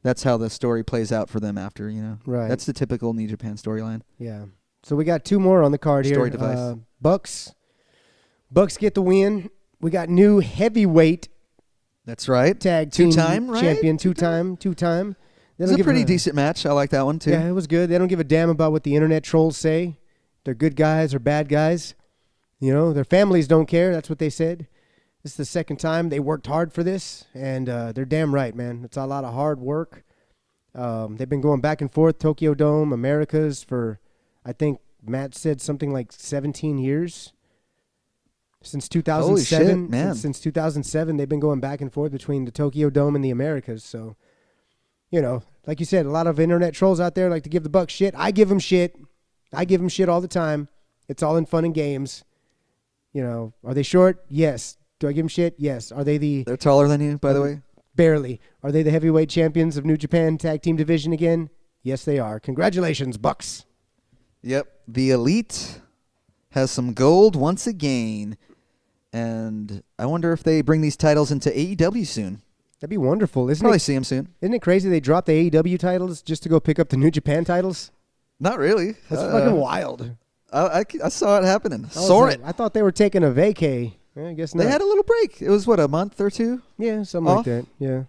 that's how the story plays out for them after. Right. That's the typical New Japan storyline. Yeah. So we got two more on the card here. Story device. Bucks get the win. We got new heavyweight. That's right. Tag team Two-time, right? champion, two-time. It was a pretty decent match. I like that one, too. Yeah, it was good. They don't give a damn about what the internet trolls say. They're good guys or bad guys. Their families don't care. That's what they said. This is the second time they worked hard for this, and they're damn right, man. It's a lot of hard work. They've been going back and forth, Tokyo Dome, Americas, for, I think, Matt said something like 17 years. Since Holy 2007, shit, man. Since 2007, they've been going back and forth between the Tokyo Dome and the Americas. So, like you said, a lot of internet trolls out there like to give the Bucks shit. I give them shit. I give them shit all the time. It's all in fun and games. Are they short? Yes. Do I give them shit? Yes. Are they They're taller than you, by the way. Barely. Are they the heavyweight champions of New Japan Tag Team Division again? Yes, they are. Congratulations, Bucks. Yep. The Elite has some gold once again. And I wonder if they bring these titles into AEW soon. That'd be wonderful, isn't Probably it? see them soon. Isn't it crazy they dropped the AEW titles just to go pick up the New Japan titles? Not really. That's fucking wild. I saw it happening. I thought they were taking a vacay. I guess not. They had a little break. It was a month or two? Yeah, something off? like that. Yeah.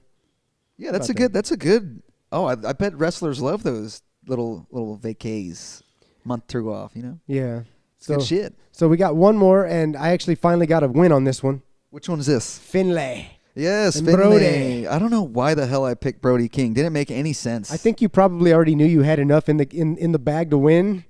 Yeah, that's a good. Oh, I bet wrestlers love those little vacays, month through off. Yeah. Good shit. So we got one more, and I actually finally got a win on this one. Which one is this? Finlay. Yes, And Finlay. Brody. I don't know why the hell I picked Brody King. Didn't make any sense. I think you probably already knew you had enough in the bag to win.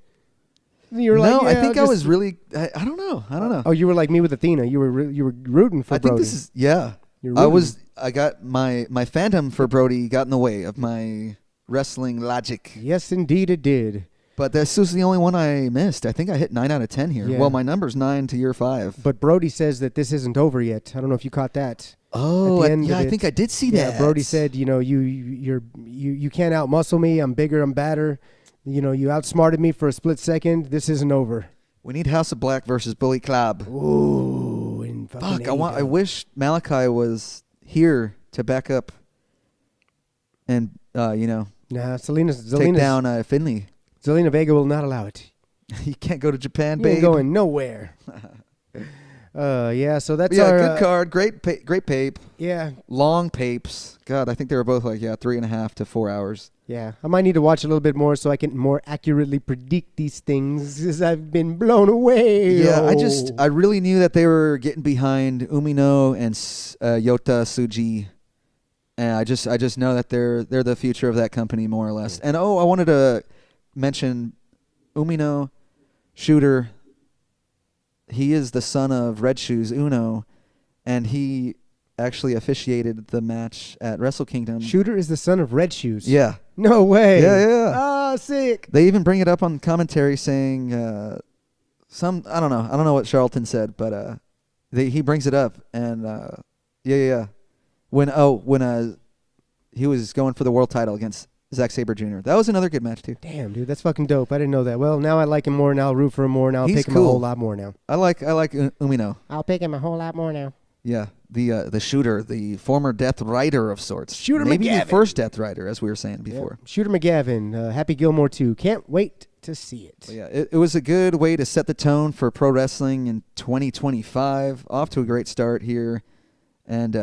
You were no, like, I think I was really. I don't know. Oh, you were like me with Athena. You were rooting for I Brody. think this is You're I rooting. was. I got my fandom for Brody got in the way of my wrestling logic. Yes, indeed, it did. But this was the only one I missed. I think I hit 9 out of 10 here. Yeah. Well, my number's 9 to year 5. But Brody says that this isn't over yet. I don't know if you caught that. Oh, At the end yeah, of I it, think I did see Yeah, that. Brody said, you can't outmuscle me. I'm bigger. I'm badder. You outsmarted me for a split second. This isn't over. We need House of Black versus Bully Club. Ooh, in fucking Fuck, I AEW. wish Malachi was here to back up and Nah, take Zelina down Finley. Vega will not allow it. You can't go to Japan, You babe. ain't going nowhere. Yeah, so that's But yeah, our good card, great pape, Yeah, long papes. God, I think they were both 3.5 to 4 hours. yeah. I might need to watch a little bit more so I can more accurately predict these things because I've been blown away. Yeah, Oh. I really knew that they were getting behind Umino and Yota Tsuji, and I just know that they're the future of that company more or less. And I wanted to mention Umino Shooter. He is the son of Red Shoes Uno, and he actually officiated the match at Wrestle Kingdom. Shooter is the son of Red Shoes. Yeah. No way. Yeah. Ah, sick. They even bring it up on commentary saying I don't know what Charlton said, but he brings it up, and when he was going for the world title against Zack Sabre Jr. That was another good match too. Damn, dude, that's fucking dope. I didn't know that. Well, now I like him more. Now I'll root for him more. Now I'll He's pick him a cool. whole lot more now. I like Umino. I'll pick him a whole lot more now. Yeah, the shooter, the former Death Rider of sorts. Shooter Maybe the McGavin. first Death Rider, as we were saying before. Yep. Shooter McGavin, Happy Gilmore 2. Can't wait to see it. But yeah, it was a good way to set the tone for pro wrestling in 2025. Off to a great start here. And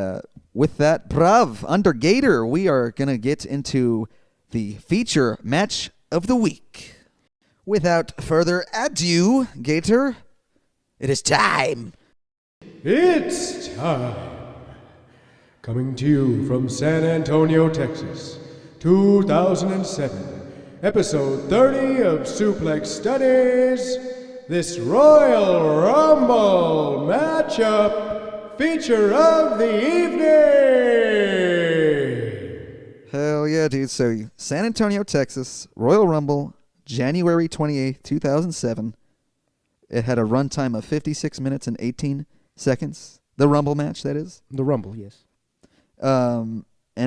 with that, brav, under Gator, we are going to get into the feature match of the week. Without further ado, Gator, it is time. It's time. Coming to you from San Antonio, Texas, 2007, episode 30 of Suplex Studies, this Royal Rumble matchup feature of the evening. Hell yeah, dude. So, San Antonio, Texas, Royal Rumble, January 28th, 2007. It had a runtime of 56 minutes and 18 seconds. The Rumble match, that is. The Rumble, yes. An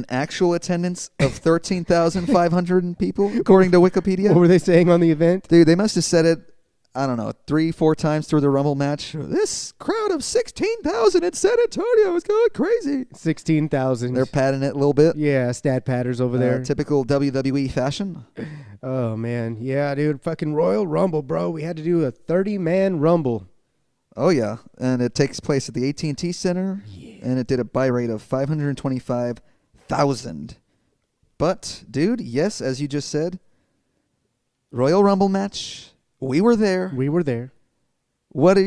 actual attendance of 13,500 people, according to Wikipedia. What were they saying on the event? Dude, they must have said it, I don't know, 3-4 times through the Rumble match. This crowd of 16,000 in San Antonio is going crazy. 16,000. They're padding it a little bit. Yeah, stat patters over there. Typical WWE fashion. Oh, man. Yeah, dude. Fucking Royal Rumble, bro. We had to do a 30-man Rumble. Oh, yeah. And it takes place at the AT&T Center. Yeah. And it did a buy rate of 525,000. But, dude, yes, as you just said, Royal Rumble match. We were there. We were there. What's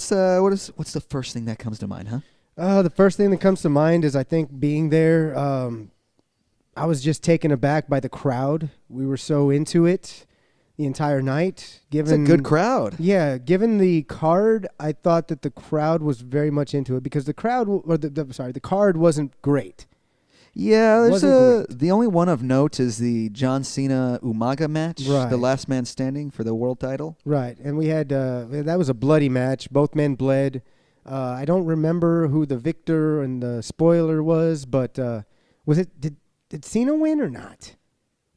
the first thing that comes to mind, huh? The first thing that comes to mind is I think being there, I was just taken aback by the crowd. We were so into it. the entire night. It's a good crowd. Yeah, given the card, I thought that the crowd was very much into it because the crowd, the card wasn't great. Yeah, Wasn't great. the only one of note is the John Cena Umaga match, Right. the last man standing for the world title. Right, and we had that was a bloody match. Both men bled. I don't remember who the victor and the spoiler was, but was it did Cena win or not?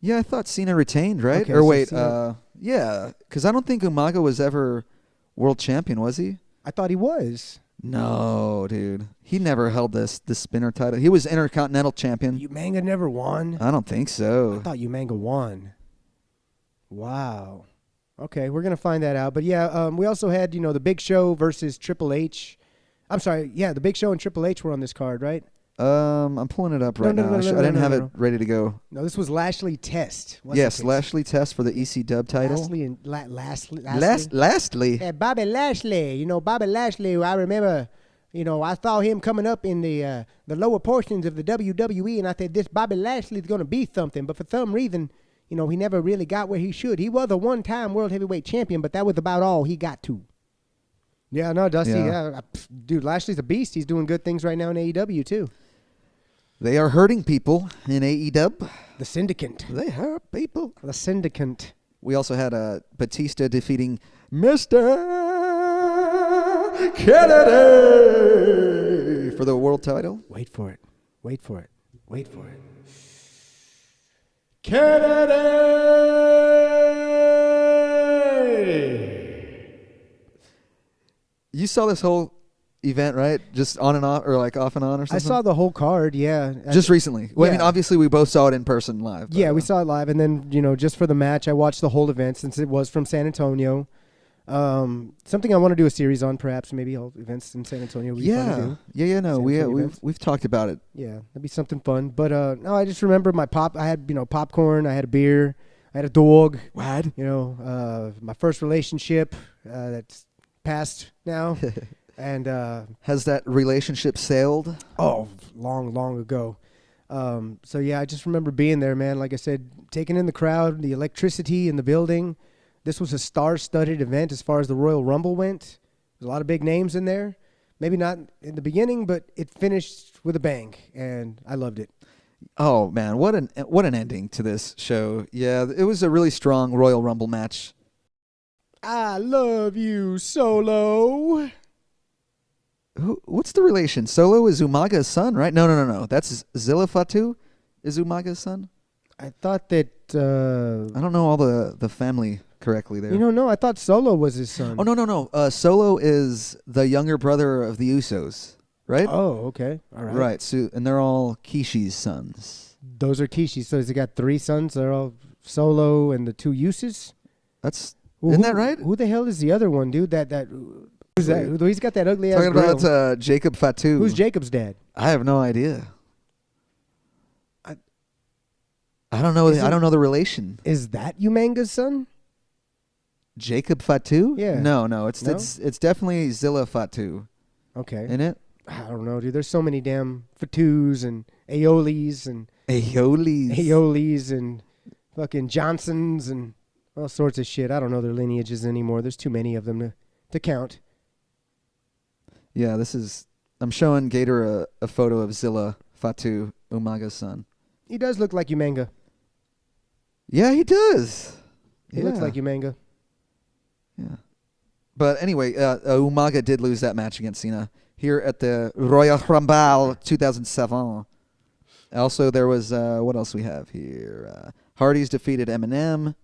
Yeah, I thought Cena retained, right? Okay, Or so wait, Cena- yeah, because I don't think Umaga was ever world champion, was he? I thought he was. No, dude. He never held the spinner title. He was Intercontinental champion. Umanga never won. I don't think I so. thought Umanga won. Wow. Okay, we're gonna find that out. But yeah, we also had the Big Show versus Triple H. I'm sorry. Yeah, the Big Show and Triple H were on this card, right? I'm pulling it up right No, now. no, I no, didn't no, have no, it no. ready to go. No, this was Lashley Test. Yes, Lashley Test for the EC Dub title. Lashley and Lashley. Lastly, Yeah, Bobby Lashley. Bobby Lashley. I remember. I saw him coming up in the lower portions of the WWE, and I said, this Bobby Lashley is going to be something. But for some reason, he never really got where he should. He was a one-time World Heavyweight Champion, but that was about all he got to. Yeah, no, Dusty. Yeah. Dude, Lashley's a beast. He's doing good things right now in AEW, too. they are hurting people in AEW. The Syndicate. They hurt people. The Syndicate. We also had Batista defeating Mr. Kennedy for the world title. Wait for it. Wait for it. Wait for it. Kennedy! You saw this whole event, right? Just on and off, or like off and on, or something? I saw the whole card, yeah. Just recently. Well, I mean, Yeah. obviously, we both saw it in person live. but, Yeah, we saw it live, and then just for the match, I watched the whole event since it was from San Antonio. Something I want to do a series on, perhaps maybe all events in San Antonio. Would be fun to do. Yeah. No, San we Antonio we've events. we've talked about it. Yeah, that'd be something fun. But no, I just remember I had popcorn, I had a beer, I had a dog. Wad. My first relationship that's passed now, and Has that relationship sailed? long ago. So yeah, I just remember being there, man. Like I said, taking in the crowd, the electricity in the building. This was a star-studded event as far as the Royal Rumble went. There's a lot of big names in there. Maybe not in the beginning, but it finished with a bang, and I loved it. Oh man, what an ending to this show. Yeah, it was a really strong Royal Rumble match. I love you, Solo. What's the relation? Solo is Umaga's son, right? No. That's Zilla Fatu is Umaga's son. I thought that. I don't know all the family correctly there. No, I thought Solo was his son. Oh no. Solo is the younger brother of the Usos, right? Oh, okay. All right. Right. So, and they're all Kishi's sons. Those are Kishi. So he's got 3 sons. They're all Solo and the 2 Uses. Isn't that right? Who the hell is the other one, dude? Who's that? He's got that ugly ass Talking grill. about Jacob Fatu. Who's Jacob's dad? I have no idea. I don't know. I don't know the relation. Is that Umanga's son? Jacob Fatu? Yeah. No. It's No? it's definitely Zilla Fatu. Okay. Isn't it? I don't know, dude. There's so many damn Fatus and Aolis and Aeolis. and fucking Johnsons and all sorts of shit. I don't know their lineages anymore. There's too many of them to count. Yeah, I'm showing Gator a photo of Zilla Fatu, Umaga's son. He does look like Umanga. Yeah, he does. He looks like Umanga. Yeah. But anyway, Umaga did lose that match against Cena here at the Royal Rumble 2007. Also, there was, what else we have here? Hardy's defeated Eminem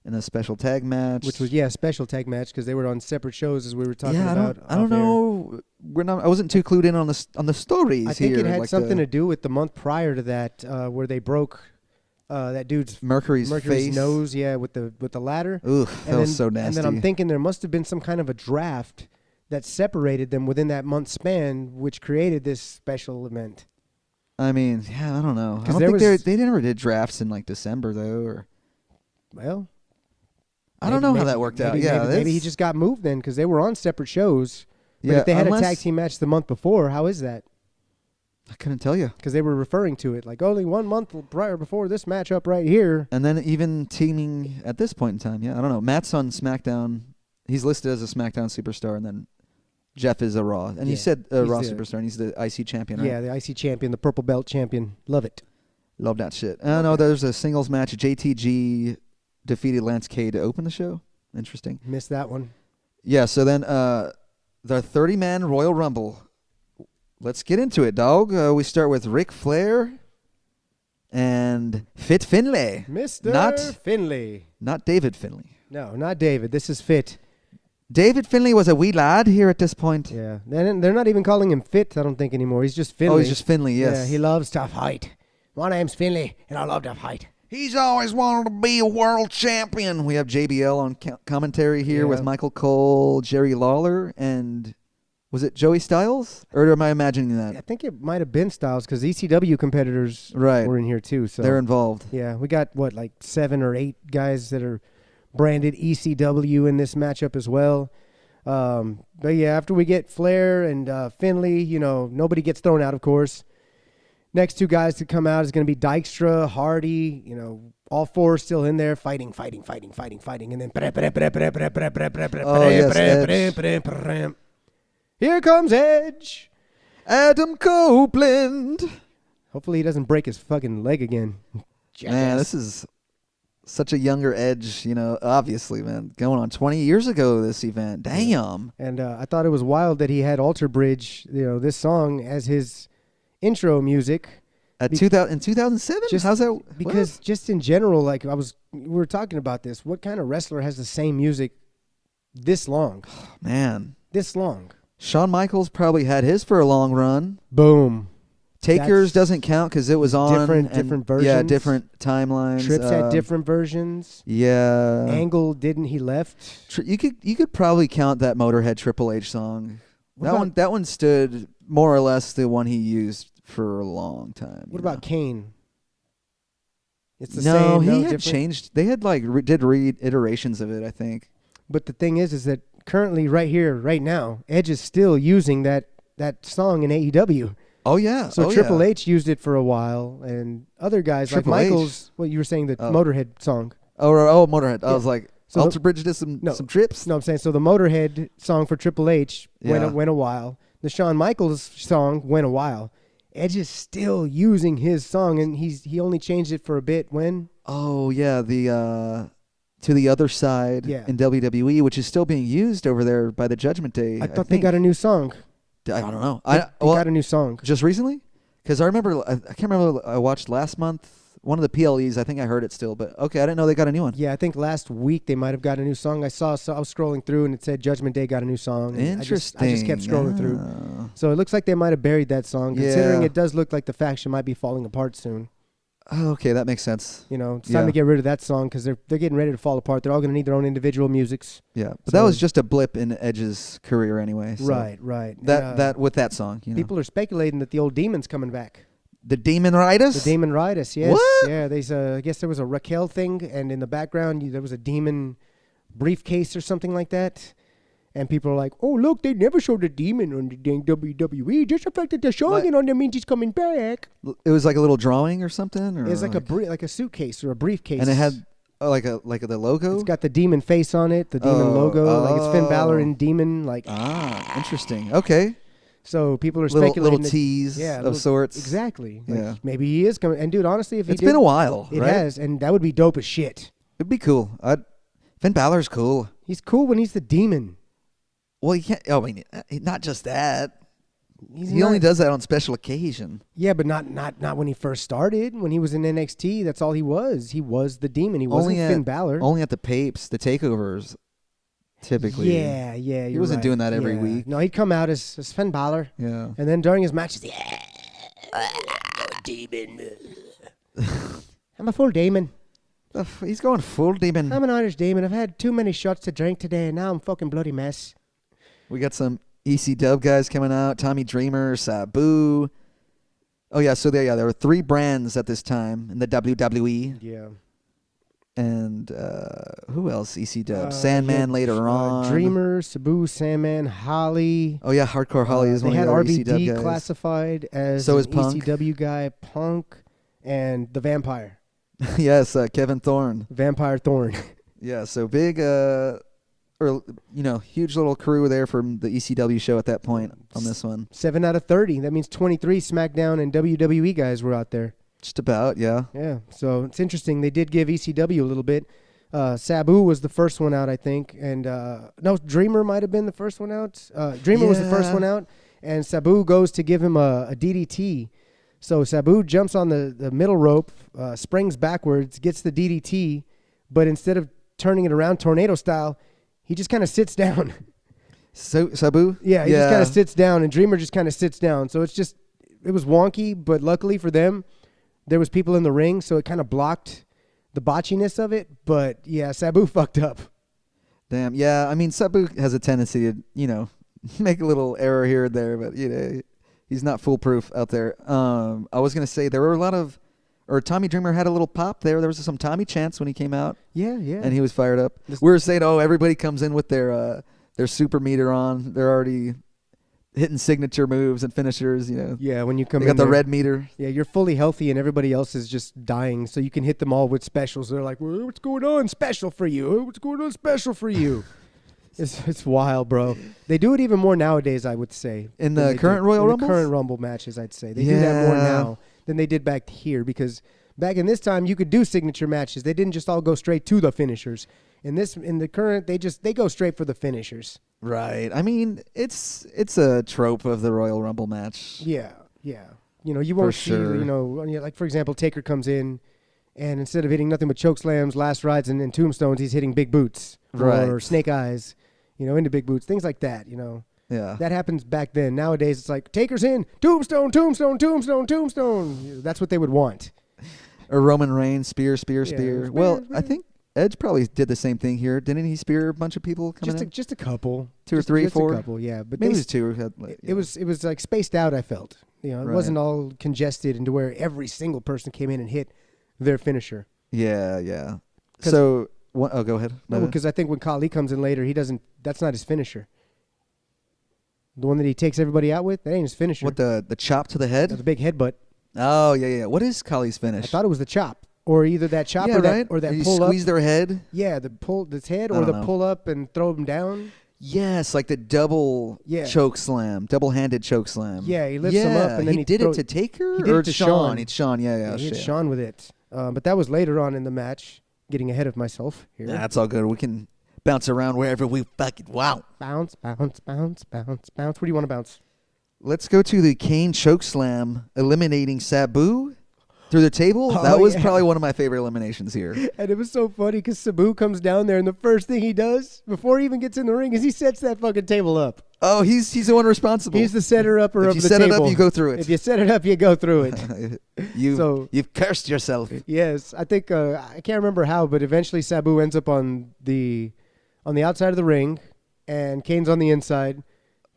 in a special tag match. Which was, a special tag match because they were on separate shows as we were talking about. I don't know. I wasn't too clued in on the stories here. I think it had like something to do with the month prior to that, where they broke that dude's Mercury's face. nose, with the ladder. Oof, that was so nasty. And then I'm thinking there must have been some kind of a draft that separated them within that month span, which created this special event. I mean, I don't know. I 'Cause don't there think they never did drafts in like December though, or Well, I don't know how that worked out. Yeah, maybe he just got moved then because they were on separate shows. But yeah. if they had a unless- tag team match the month before, how is that? I couldn't tell you. Because they were referring to it like only 1 month prior before this matchup right here. And then even teaming at this point in time, yeah, I don't know. Matt's on SmackDown. He's listed as a SmackDown superstar, and then Jeff is a Raw. And you said Raw superstar, and he's the IC champion, right? Yeah, the IC champion, the purple belt champion. Love it. Love that shit. I know there's a singles match. JTG defeated Lance K to open the show. Interesting. Missed that one. Yeah, so then the 30-man Royal Rumble. Let's get into it, dog. We start with Ric Flair and Fit Finlay. Mr. Finlay. Not David Finlay. No, not David. This is Fit. David Finlay was a wee lad here at this point. Yeah. They're not even calling him Fit, I don't think, anymore. He's just Finlay. Oh, he's just Finlay, yes. Yeah, he loves to fight. My name's Finlay, and I love to fight. He's always wanted to be a world champion. We have JBL on commentary here with Michael Cole, Jerry Lawler, and was it Joey Styles? Or am I imagining that? I think it might have been Styles because ECW competitors were in here too. So they're involved. Yeah, we got, like 7 or 8 guys that are branded ECW in this matchup as well. But yeah, after we get Flair and Finlay, nobody gets thrown out, of course. Next 2 guys to come out is going to be Dykstra, Hardy, all 4 still in there fighting. And then here comes Edge. Adam Copeland. Hopefully he doesn't break his fucking leg again. Jackass. Man, this is such a younger Edge, obviously, man. Going on 20 years ago, this event. Damn. And I thought it was wild that he had Alter Bridge, this song as his intro music. In 2007? How's that? Because just in general, we were talking about this. What kind of wrestler has the same music this long? Man. This long. Shawn Michaels probably had his for a long run. Boom. Taker's doesn't count because it was on different versions. Yeah, different timelines. Trips had different versions. Yeah. Angle didn't. He left. You could probably count that Motorhead Triple H song. That one stood more or less the one he used for a long time. What about Kane? It's the same. No, he had changed. They had did reiterations of it, I think. But the thing is that currently, right here, right now, Edge is still using that song in AEW. Oh yeah. So Triple H used it for a while, and other guys Triple like H? Michaels. What you were saying, the Motorhead song. Oh, Motorhead. Yeah. I was like, So Alter Bridge did some trips. No, I'm saying so the Motorhead song for Triple H went a while. The Shawn Michaels song went a while. Edge is still using his song, and he only changed it for a bit when. Oh yeah, the To the Other Side in WWE, which is still being used over there by the Judgment Day. I thought they got a new song. I don't know. They got a new song. Just recently? Because I remember, I can't remember, I watched last month, one of the PLEs, I think I heard it still, but okay, I didn't know they got a new one. Yeah, I think last week they might have got a new song. I was scrolling through and it said Judgment Day got a new song. Interesting. I just kept scrolling through. So it looks like they might have buried that song, considering it does look like the faction might be falling apart soon. Oh, okay, that makes sense. It's time to get rid of that song because they're getting ready to fall apart. They're all going to need their own individual musics. Yeah, but that was just a blip in Edge's career anyway. So right. That with that song, people are speculating that the old Demon's coming back. The Demon Riders? The Demon Riders, yes. What? Yeah, I guess there was a Raquel thing, and in the background there was a demon briefcase or something like that. And people are like, oh, look, they never showed a demon on the dang WWE. Just the fact that they're showing it on there means he's coming back. It was like a little drawing or something? Or it was like a suitcase or a briefcase. And it had like the logo? It's got the demon face on it, the demon logo. Like it's Finn Balor and demon. Interesting. Okay. So people are speculating. Little tease of sorts. Exactly. Maybe he is coming. And dude, honestly, if it's been a while, it right? has, and that would be dope as shit. It'd be cool. Finn Balor's cool. He's cool when he's the demon. Well, you can't. I mean, not just that. He only does that on special occasion. Yeah, but not when he first started. When he was in NXT, that's all he was. He was the demon. He wasn't Finn Balor. Only at the papes, the takeovers, typically. Yeah. He wasn't doing that every week. No, he'd come out as Finn Balor. Yeah. And then during his matches, demon. I'm a full demon. He's going full demon. I'm an Irish demon. I've had too many shots to drink today, and now I'm fucking bloody mess. We got some EC Dub guys coming out. Tommy Dreamer, Sabu. Oh, yeah. So there were 3 brands at this time in the WWE. Yeah. And who else? EC Dub. Sandman later on. Dreamer, Sabu, Sandman, Holly. Oh, yeah, Hardcore Holly is one they of had your EC Dub RVD guys. classified as So is an Punk. ECW guy, Punk, and the Vampire. Yes, Kevin Thorne. Vampire Thorn. Yeah, so big, huge little crew there from the ECW show at that point on this one. 7 out of 30. That means 23 SmackDown and WWE guys were out there. Just about, yeah. Yeah, so it's interesting. They did give ECW a little bit. Sabu was the first one out, I think. And no, Dreamer might have been the first one out. Dreamer was the first one out. And Sabu goes to give him a DDT. So Sabu jumps on the middle rope, springs backwards, gets the DDT. But instead of turning it around tornado style, he just kind of sits down. So Sabu? Yeah, he just kind of sits down. And Dreamer just kind of sits down. So it was wonky. But luckily for them, there was people in the ring, so it kind of blocked the botchiness of it. But, yeah, Sabu fucked up. Damn, yeah. I mean, Sabu has a tendency to, make a little error here and there, but, he's not foolproof out there. I was going to say there were Tommy Dreamer had a little pop there. There was some Tommy chants when he came out. Yeah. And he was fired up. We were saying, everybody comes in with their super meter on. They're already hitting signature moves and finishers, Yeah, when you come They in got the there, red meter. Yeah, you're fully healthy and everybody else is just dying, so you can hit them all with specials. They're like, well, what's going on special for you? What's going on special for you? It's wild, bro. They do it even more nowadays, I would say. In the current Royal Rumbles? The current Rumble matches, I'd say. They do that more now than they did back here, because back in this time, you could do signature matches. They didn't just all go straight to the finishers. In the current, they go straight for the finishers. Right. I mean, it's a trope of the Royal Rumble match. Yeah. You won't see, sure. like, for example, Taker comes in, and instead of hitting nothing but choke slams, last rides, and tombstones, he's hitting big boots. Right. Or snake eyes, into big boots, things like that, Yeah. That happens back then. Nowadays, it's like, Taker's in, tombstone, tombstone, tombstone, tombstone. That's what they would want. Or Roman Reigns, spear. spear, Well, spear. I think Edge probably did the same thing here. Didn't he spear a bunch of people coming in? Just a couple. Two or three, just four? a couple, yeah. But Maybe they it was two. It was like spaced out, I felt. It Right. wasn't all congested into where every single person came in and hit their finisher. Yeah. So, go ahead. No, because I think when Khali comes in later, that's not his finisher. The one that he takes everybody out with, that ain't his finisher. What, the chop to the head? That's a big headbutt. Oh, yeah. What is Khali's finish? I thought it was the chop. Or either that chop or right? that you pull up. squeeze their head? Yeah, this head, I or don't the know. pull up and throw them down. Yes, like the double choke slam, double-handed choke slam. Yeah, he lifts him up and then he did it to Taker? He did or it to Shawn? Shawn. It's Shawn, yeah. He hit shit. Shawn with it. But that was later on in the match. Getting ahead of myself here. Nah, that's all good. We can bounce around wherever we fucking wow. Bounce, bounce, bounce, bounce, bounce. Where do you want to bounce? Let's go to the Kane choke slam, eliminating Sabu through the table. Oh, That was yeah. probably one of my favorite eliminations here. And it was so funny because Sabu comes down there and the first thing he does before he even gets in the ring is he sets that fucking table up. Oh, he's the one responsible. He's the setter-upper If of you the set table. it up, you go through it. If you set it up, you go through it. You've cursed yourself. Yes, I think I can't remember how, but eventually Sabu ends up on the outside of the ring, and Kane's on the inside.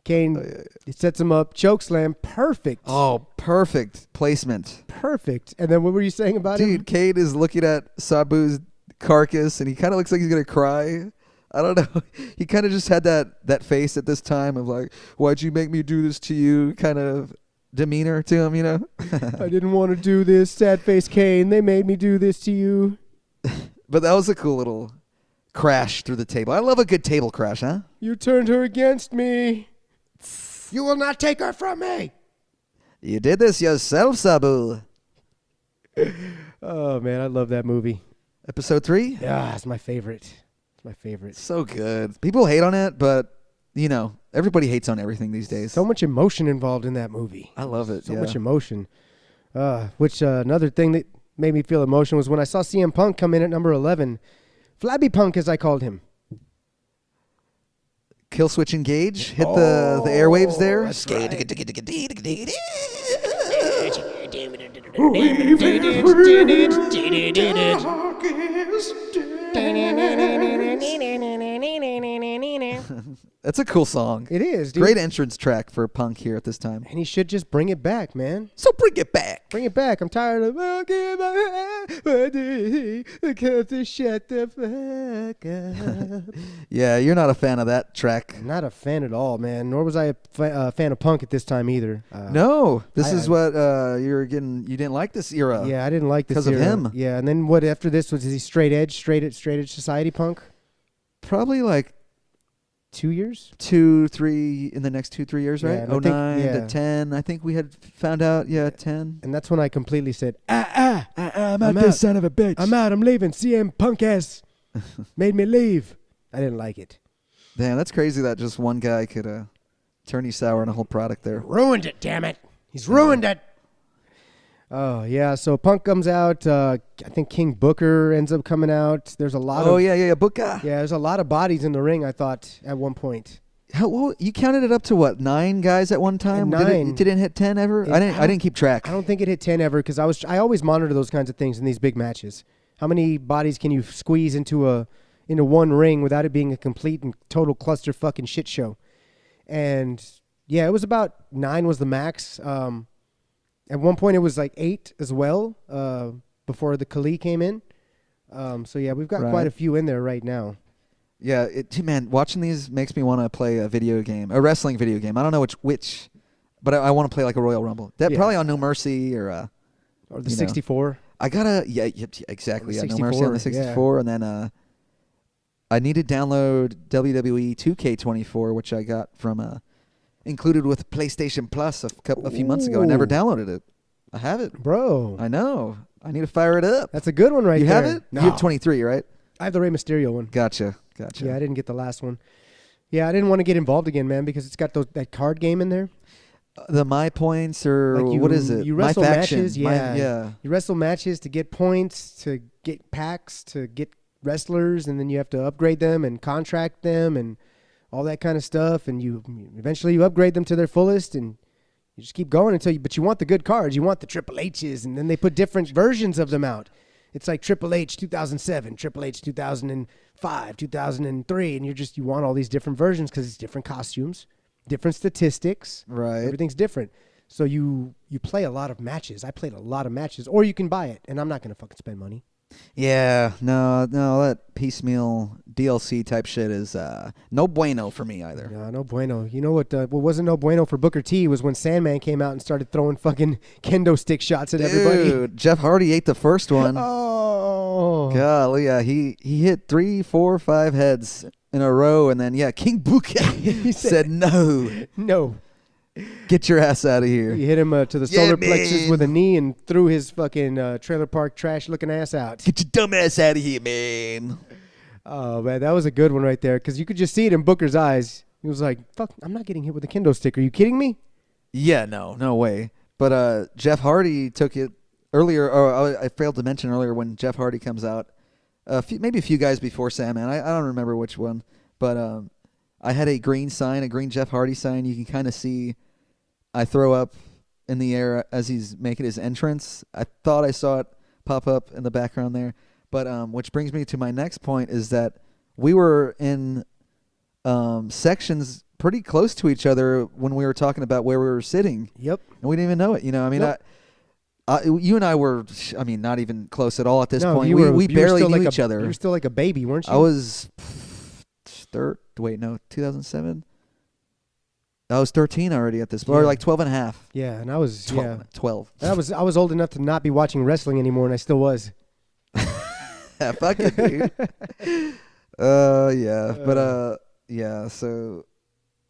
Kane sets him up, choke slam, perfect. Oh, perfect placement. Perfect. And then what were you saying about him? Dude, Kane is looking at Sabu's carcass, and he kind of looks like he's going to cry. I don't know. He kind of just had that face at this time of like, why'd you make me do this to you kind of demeanor to him, I didn't want to do this, sad face Kane. They made me do this to you. But that was a cool little crash through the table. I love a good table crash, huh? You turned her against me. You will not take her from me. You did this yourself, Sabu. Oh, man, I love that movie. Episode 3? Yeah, it's my favorite. It's my favorite. So good. People hate on it, but, everybody hates on everything these days. So much emotion involved in that movie. I love it, So much emotion. Which another thing that made me feel emotion was when I saw CM Punk come in at number 11. Flabby Punk, as I called him. Kill switch engage. Hit the airwaves there. That's a cool song. It is, dude. Great entrance track for Punk here at this time. And he should just bring it back, man. So bring it back. Bring it back. I'm tired of shut the fuck up. Yeah, you're not a fan of that track. I'm not a fan at all, man. Nor was I a fan of Punk at this time either. No, this is what you're getting. You didn't like this era. Yeah, I didn't like this 'cause of era. him. Yeah, and then what after this was he straight edge society Punk? Probably like 2 years? 2-3 in the next 2-3 years, right? Yeah, and I think- 09 yeah. to 10. I think we had found out. Yeah, 10. And that's when I completely said, I'm I'm out, out. this son of a bitch. I'm out, I'm leaving. CM Punk ass made me leave. I didn't like it. Damn, that's crazy that just one guy could turn you sour on a whole product there. Ruined it, damn it. He's ruined it. Oh, yeah. So Punk comes out. I think King Booker ends up coming out. There's a lot Oh, of... yeah, Booker. Yeah, there's a lot of bodies in the ring, I thought, at one point. Well, you counted it up to what, 9 guys at one time? Nine. Didn't hit 10 ever? I didn't keep track. I don't think it hit 10 ever because I always monitor those kinds of things in these big matches. How many bodies can you squeeze into one ring without it being a complete and total cluster fucking shit show? And yeah, it was about 9 was the max. At one point it was like 8 as well before the Khali came in. So yeah, we've got quite a few in there right now. Yeah, man, watching these makes me want to play a wrestling video game. I don't know which, but I want to play like a Royal Rumble. Probably on No Mercy or the 64. I gotta exactly. Or the No Mercy on the 64, and then I need to download WWE 2K24, which I got from included with PlayStation Plus a few months ago. I never downloaded it. I have it, bro. I know. I need to fire it up. That's a good one, right you there. You have it? No. You have 23, right? I have the Rey Mysterio one. Gotcha. Yeah, I didn't get the last one. Yeah, I didn't want to get involved again, man, because it's got that card game in there. The My Points or Like what is it? You wrestle My Faction. matches, yeah. You wrestle matches to get points, to get packs, to get wrestlers, and then you have to upgrade them and contract them and all that kind of stuff. And you eventually you upgrade them to their fullest, and you just keep going but you want the good cards. You want the Triple H's, and then they put different versions of them out. It's like Triple H 2007, Triple H 2005, 2003, and you want all these different versions because it's different costumes, different statistics. Right. Everything's different. So you play a lot of matches. I played a lot of matches, or you can buy it, and I'm not going to fucking spend money. Yeah, no, that piecemeal DLC type shit is no bueno for me either. No bueno. You know what wasn't no bueno for Booker T was when Sandman came out and started throwing fucking kendo stick shots at everybody. Dude, Jeff Hardy ate the first one. Oh. Golly, yeah, he hit 3, 4, 5 heads in a row, and then King Booker said no. No. Get your ass out of here. He hit him to the solar plexus with a knee and threw his fucking trailer park trash-looking ass out. Get your dumb ass out of here, man. Oh, man, that was a good one right there because you could just see it in Booker's eyes. He was like, fuck, I'm not getting hit with a kendo stick. Are you kidding me? Yeah, no way. But Jeff Hardy took it earlier, or I failed to mention earlier when Jeff Hardy comes out, maybe a few guys before Sandman. I don't remember which one, but I had a green Jeff Hardy sign. You can kind of see I throw up in the air as he's making his entrance. I thought I saw it pop up in the background there. But which brings me to my next point is that we were in sections pretty close to each other when we were talking about where we were sitting. Yep. And we didn't even know it. You know, I mean, Yep. you and I were, not even close at all at this point. You We were barely still knew like each other. You were still like a baby, weren't you? I was 2007. I was 13 already at this point, or like 12 and a half. Yeah, and I was 12. I was old enough to not be watching wrestling anymore, and I still was. Fuck it, dude. Yeah, but yeah. So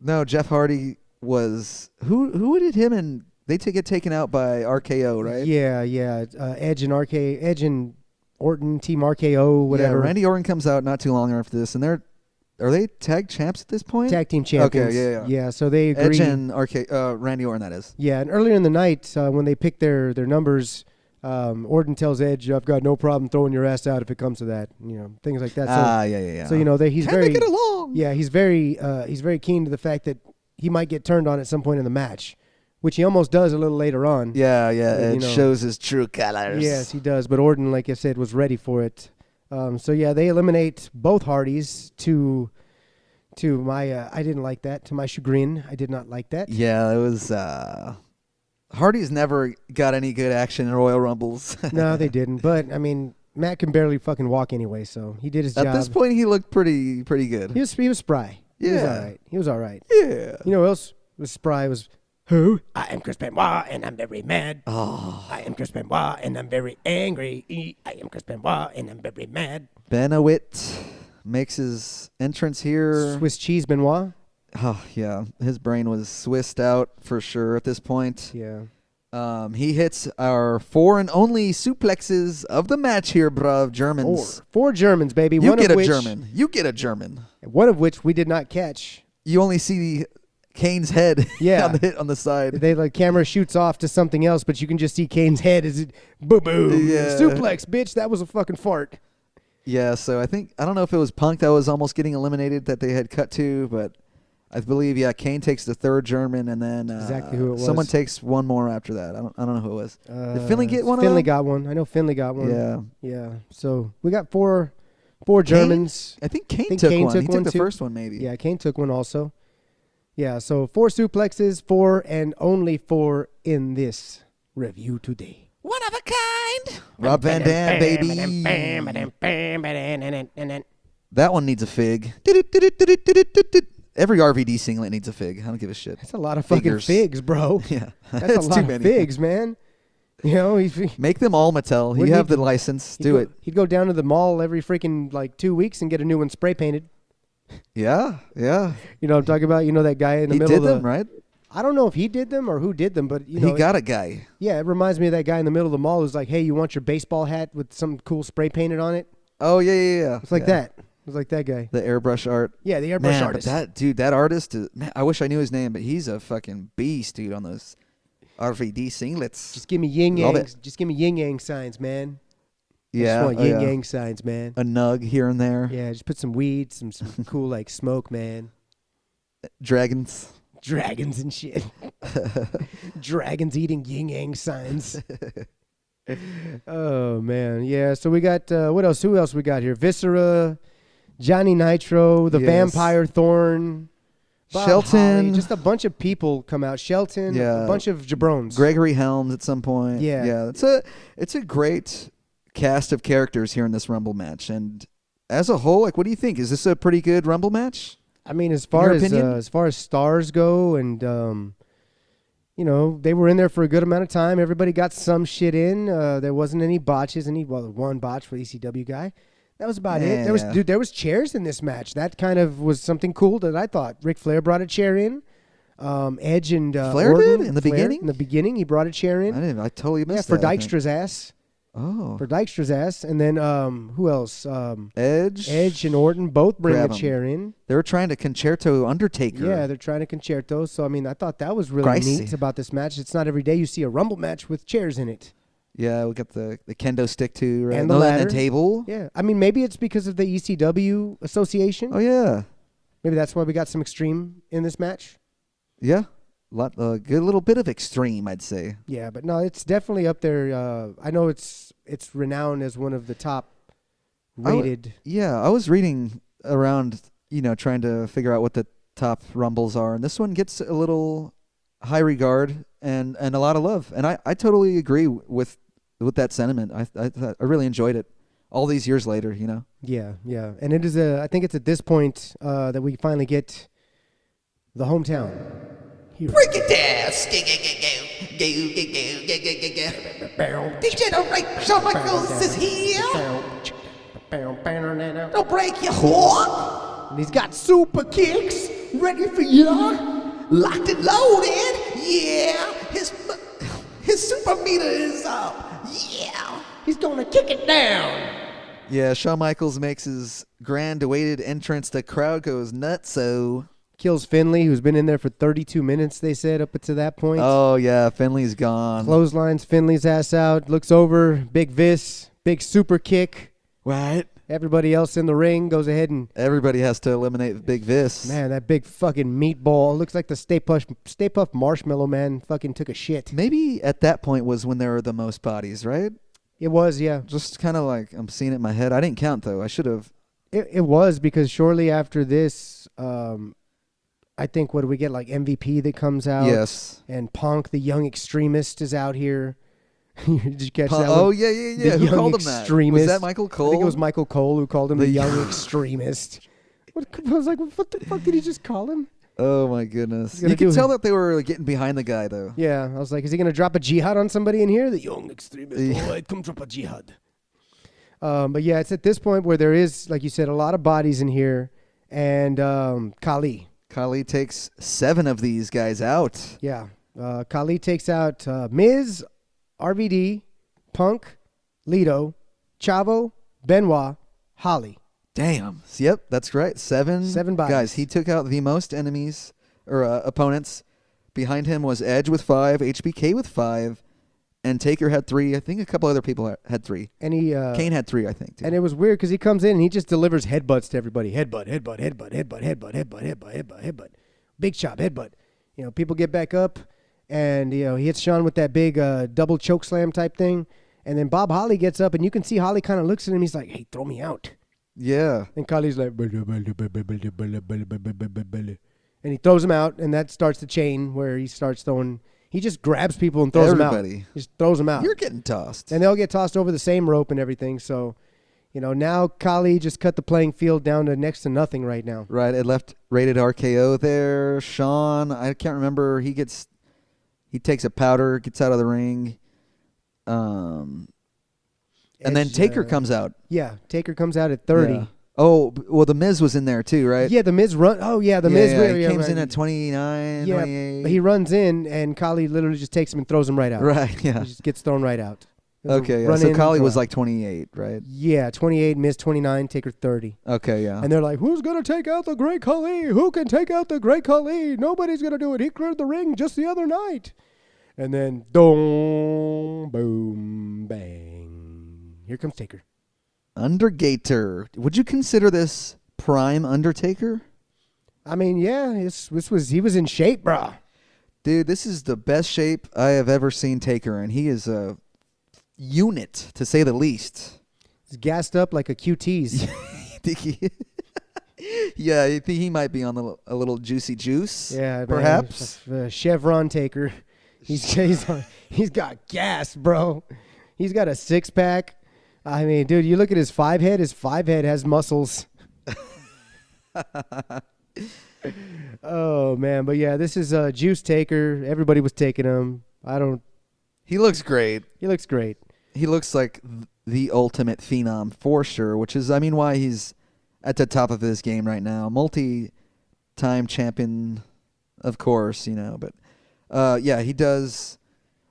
no, Jeff Hardy was who did him and they get taken out by RKO, right? Yeah. Edge and Orton, Team RKO, whatever. Yeah, Randy Orton comes out not too long after this, and are they tag champs at this point? Tag team champions. Okay, yeah. Yeah, so they agree. Edge and Randy Orton, that is. Yeah, and earlier in the night, when they picked their numbers, Orton tells Edge, "I've got no problem throwing your ass out if it comes to that." Things like that. So, yeah. So he's Can very they get along? Yeah, he's very keen to the fact that he might get turned on at some point in the match, which he almost does a little later on. Yeah. It shows his true colors. Yes, he does. But Orton, like I said, was ready for it. So yeah, they eliminate both Hardys to To my, I didn't like that. To my chagrin, I did not like that. Yeah, it was. Hardy's never got any good action in Royal Rumbles. No, they didn't. But I mean, Matt can barely fucking walk anyway, so he did his job. At this point, he looked pretty good. He was spry. Yeah. He was all right. He was all right. Yeah. You know who else was spry? Was who? I am Chris Benoit, and I'm very mad. Oh. I am Chris Benoit, and I'm very angry. I am Chris Benoit, and I'm very mad. Benoit makes his entrance here. Swiss cheese Benoit. Oh, yeah. His brain was Swissed out for sure at this point. Yeah. He hits our 4 and only suplexes of the match here, bruv. Germans. Four Germans, baby. You One get of a which, German. You get a German. One of which we did not catch. You only see Kane's head Yeah. on the side. The camera shoots off to something else, but you can just see Kane's head as it boom. Yeah. Suplex, bitch. That was a fucking fart. Yeah, so I don't know if it was Punk that was almost getting eliminated that they had cut to, but I believe, Kane takes the third German, and then Exactly who it was. someone takes one more after that. I don't know who it was. Did Finley get one Finley of them? got one. I know Finley got one. Yeah. Yeah. So we got four Germans. I think Kane Think took Kane one. took He one took the too? first one, maybe. Yeah, Kane took one also. Yeah, so 4 suplexes, 4 and only 4 in this review today. One of a kind. Rob Van Dam, baby. That one needs a fig. Every RVD singlet needs a fig. I don't give a shit. That's a lot of fucking Figures. figs, bro. Yeah. That's a lot too of many. figs, man. You know, he'd Make them all Mattel. Wouldn't You have he- the license. Do it. He'd go down to the mall every freaking 2 weeks and get a new one spray painted. Yeah. Yeah. You know what I'm talking about? You know that guy in the He middle did of the... them, right? I don't know if he did them or who did them, but, you know... He got a guy. Yeah, it reminds me of that guy in the middle of the mall who's like, hey, you want your baseball hat with some cool spray painted on it? Oh, yeah. It's like that. It was like that guy. The airbrush art. Yeah, the airbrush Man, artist. but that artist, man, I wish I knew his name, but he's a fucking beast, dude, on those RVD singlets. Just give me yin Love yang. it. Just give me yin yang signs, man. I Yeah. just want oh, yin yeah. yang signs, man. A nug here and there. Yeah, just put some weed, some cool smoke, man. Dragons. Dragons and shit. Dragons eating yin yang signs. Oh man, yeah. So we got what else? Who else we got here? Viscera, Johnny Nitro, the Yes. Vampire Thorn, Bob Shelton. Holly, just a bunch of people come out. Shelton, Yeah. a bunch of jabrones. Gregory Helms at some point. Yeah. Yeah. It's a great cast of characters here in this Rumble match. And as a whole, what do you think? Is this a pretty good Rumble match? I mean, as your far opinion? as stars go, and you know, they were in there for a good amount of time. Everybody got some shit in. There wasn't any botches. One botch for the ECW guy. That was about it. Yeah. There was chairs in this match. That kind of was something cool that I thought. Ric Flair brought a chair in. Edge and Flair Orton, did? In the Flair, beginning? In the beginning, he brought a chair in. I totally Yeah, missed for that. I think. Dykstra's ass. Oh. For Dykstra's ass. And then who else? Edge. Edge and Orton both bring Grab a 'em. chair in. They were trying to concerto Undertaker. Yeah, they're trying to concerto. So, I mean, I thought that was really Pricey. neat about this match. It's not every day you see a Rumble match with chairs in it. Yeah, we got the kendo stick too, right? And the And ladder. the table. Yeah. I mean, maybe it's because of the ECW association. Oh yeah, Maybe that's why we got some extreme in this match. yeah. Good little bit of extreme, I'd say. Yeah, but no, it's definitely up there. I know it's renowned as one of the top rated. Yeah, I was reading around, trying to figure out what the top Rumbles are, and this one gets a little high regard and a lot of love, and I totally agree with that sentiment. I really enjoyed it all these years later. Yeah, yeah. And it is I think it's at this point that we finally get the hometown hero. Break it down. DJ Shawn Michaels is here. Don't break your heart. And he's got super kicks ready for you. Locked and loaded. Yeah. His super meter is up. Yeah. He's gonna kick it down. Yeah, Shawn Michaels makes his grand awaited entrance. The crowd goes nuts. So. Kills Finley, who's been in there for 32 minutes, they said, up to that point. Oh yeah, Finley's gone. Clotheslines Finley's ass out, looks over, big big super kick. What? Everybody else in the ring goes ahead and, Everybody has to eliminate Big Vis. man, that big fucking meatball. Looks like the Stay Puft Marshmallow Man fucking took a shit. Maybe at that point was when there were the most bodies, right? It was, yeah. Just kind of like I'm seeing it in my head. I didn't count though. I should have. It was because shortly after this, I think, what do we get, like MVP that comes out? Yes. And Punk, the young extremist, is out here. Did you catch that Oh, one? yeah. The Who young called him that? Was extremist. that Michael Cole? I think it was Michael Cole who called him the The young young- extremist. I was like, what the fuck did he just call him? Oh, my goodness. gonna You could do tell it. that they were getting behind the guy, though. Yeah, I was like, is he going to drop a jihad on somebody in here? The young extremist. Yeah. Oh, it comes from a jihad. But yeah, it's at this point where there is, like you said, a lot of bodies in here. And Kali. Kali takes 7 of these guys out. Yeah. Kali takes out Miz, RVD, Punk, Lito, Chavo, Benoit, Holly. Damn. Yep, that's right. 7 bodies. guys. He took out the most enemies or opponents. Behind him was Edge with 5, HBK with 5, and Taker had 3. I think a couple other people had 3. And he Kane had 3, I think, too. and it was weird because he comes in and he just delivers headbutts to everybody. Headbutt, headbutt, headbutt, headbutt, headbutt, headbutt, headbutt, headbutt, headbutt. Big chop, headbutt. You know, people get back up, and he hits Shawn with that big double choke slam type thing, and then Bob Holly gets up, and you can see Holly kind of looks at him. He's like, "Hey, throw me out." Yeah. And Kali's like, and he throws him out, and that starts the chain where he starts throwing. He just grabs people and throws them out. Everybody. Just throws them out. You're getting tossed. And they'll get tossed over the same rope and everything. So, now Kali just cut the playing field down to next to nothing right now. Right, it left rated RKO there. Shawn, I can't remember. He takes a powder, gets out of the ring. And then Edge, Taker comes out. Yeah, Taker comes out at 30. Yeah. Oh, well, The Miz was in there too, right? Yeah, the Miz run. Oh, yeah, the Miz. Yeah, yeah, he comes right. in at 29, Yeah, 28. he runs in, and Kali literally just takes him and throws him right out. Right, yeah. He just gets thrown right out. It was a Okay, yeah. run So in, Kali throw was out. like 28, right? Yeah, 28, Miz 29, Taker 30. Okay, yeah. And they're like, who's going to take out the Great Khali? Who can take out the Great Khali? Nobody's going to do it. He cleared the ring just the other night. And then, dong, boom, bang. Here comes Taker. Gator. Would you consider this prime Undertaker? I mean, yeah, he was in shape, bro. Dude, this is the best shape I have ever seen Taker, and he is a unit, to say the least. He's gassed up like a QT's. Yeah, I think he might be on a little juicy juice. Yeah, man, perhaps. Chevron Taker. He's got gas, bro. He's got a 6-pack. I mean, dude, you look at his 5-head. His 5-head has muscles. Oh man, but yeah, this is Juice Taker. Everybody was taking him. He looks great. He looks great. He looks like the ultimate phenom for sure, which is, why he's at the top of his game right now. Multi-time champion, of course, but yeah, he does.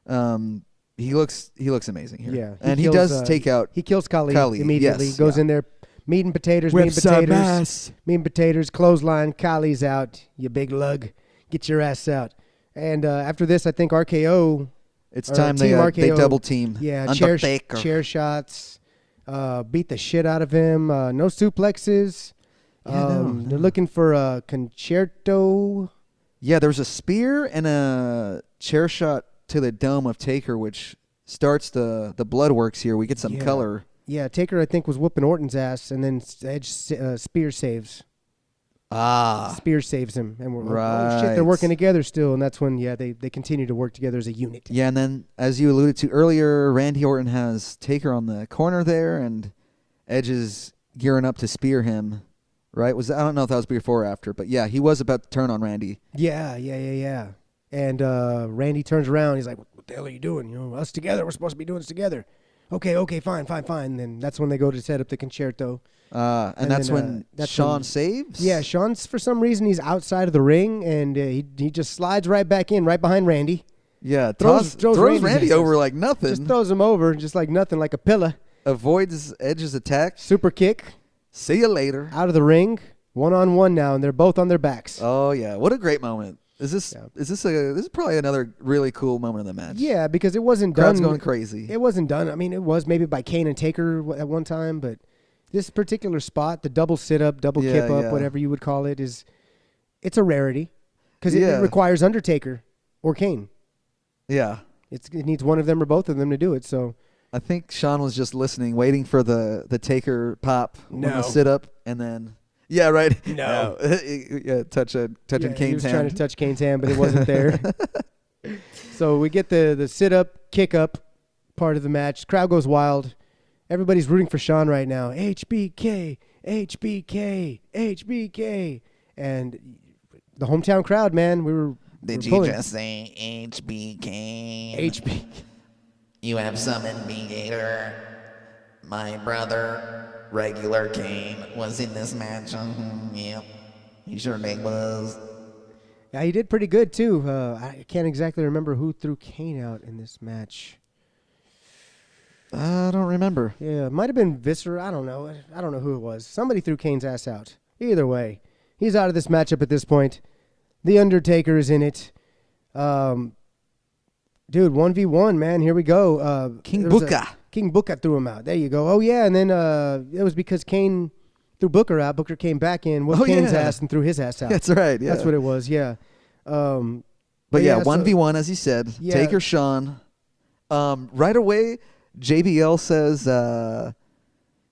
He looks amazing here. Yeah, and he kills, does take out. He kills Kali immediately. Yes, Goes yeah. in there, meat and potatoes, Whips some ass. meat and potatoes, clothesline. Kali's out. You big lug, get your ass out. And after this, I think RKO. It's or time Team they RKO, double team. Yeah, Undertaker. chair shots. Beat the shit out of him. No suplexes. They're looking for a concerto. Yeah, there's a spear and a chair shot to the dome of Taker, which starts the blood works here. We get some Yeah. color. Yeah, Taker, I think, was whooping Orton's ass, and then Edge spear saves. Spear saves him. And we're like, oh, shit, they're Right. working together still. And that's when, they continue to work together as a unit. Yeah, and then, as you alluded to earlier, Randy Orton has Taker on the corner there, and Edge is gearing up to spear him. Right? I don't know if that was before or after, but yeah, he was about to turn on Randy. Yeah. And Randy turns around. He's like, what the hell are you doing? Us together. We're supposed to be doing this together. Okay, fine. And then that's when they go to set up the concerto. And that's then, when that's Shawn when- saves? Yeah, Shawn's, for some reason, he's outside of the ring, and he just slides right back in, right behind Randy. Yeah, Throws throws Randy's Randy ass. over like nothing. Just throws him over, just like nothing, like a pillar. Avoids Edge's attack. Super kick, See you later. out of the ring, 1-on-1 now, and they're both on their backs. Oh yeah, what a great moment! This is probably another really cool moment in the match. Yeah, because it wasn't Crowd's done. going crazy. It wasn't done. I mean, it was maybe by Kane and Taker at one time, but this particular spot, the double sit-up, double Yeah, kip up, yeah. whatever you would call it, it's a rarity because it Yeah. requires Undertaker or Kane. Yeah, It needs one of them or both of them to do it. So I think Shawn was just listening, waiting for the Taker pop on No. the sit up, and then Yeah, right. No. Yeah, touching He Kane's was hand. trying to touch Kane's hand, but it wasn't there. So we get the sit up, kick up part of the match. Crowd goes wild. Everybody's rooting for Shawn right now. HBK, HBK, HBK. And the hometown crowd, man, we were Did you pulling. just say HBK? HBK. You have summoned me, Gator. My brother, Regular Kane, was in this match. Yep. He sure did was. Yeah, he did pretty good, too. I can't exactly remember who threw Kane out in this match. I don't remember. Yeah, it might have been Viscera. I don't know. I don't know who it was. Somebody threw Kane's ass out. Either way, he's out of this matchup at this point. The Undertaker is in it. Dude, 1v1, man. Here we go. King there was Booker. King Booker threw him out. There you go. Oh, yeah, and then it was because Kane threw Booker out. Booker came back in, whooped Kane's ass, and threw his ass out. That's right. Yeah. That's what it was, yeah. But yeah, 1v1, as he said. Yeah. Taker, Shawn. Right away, JBL says,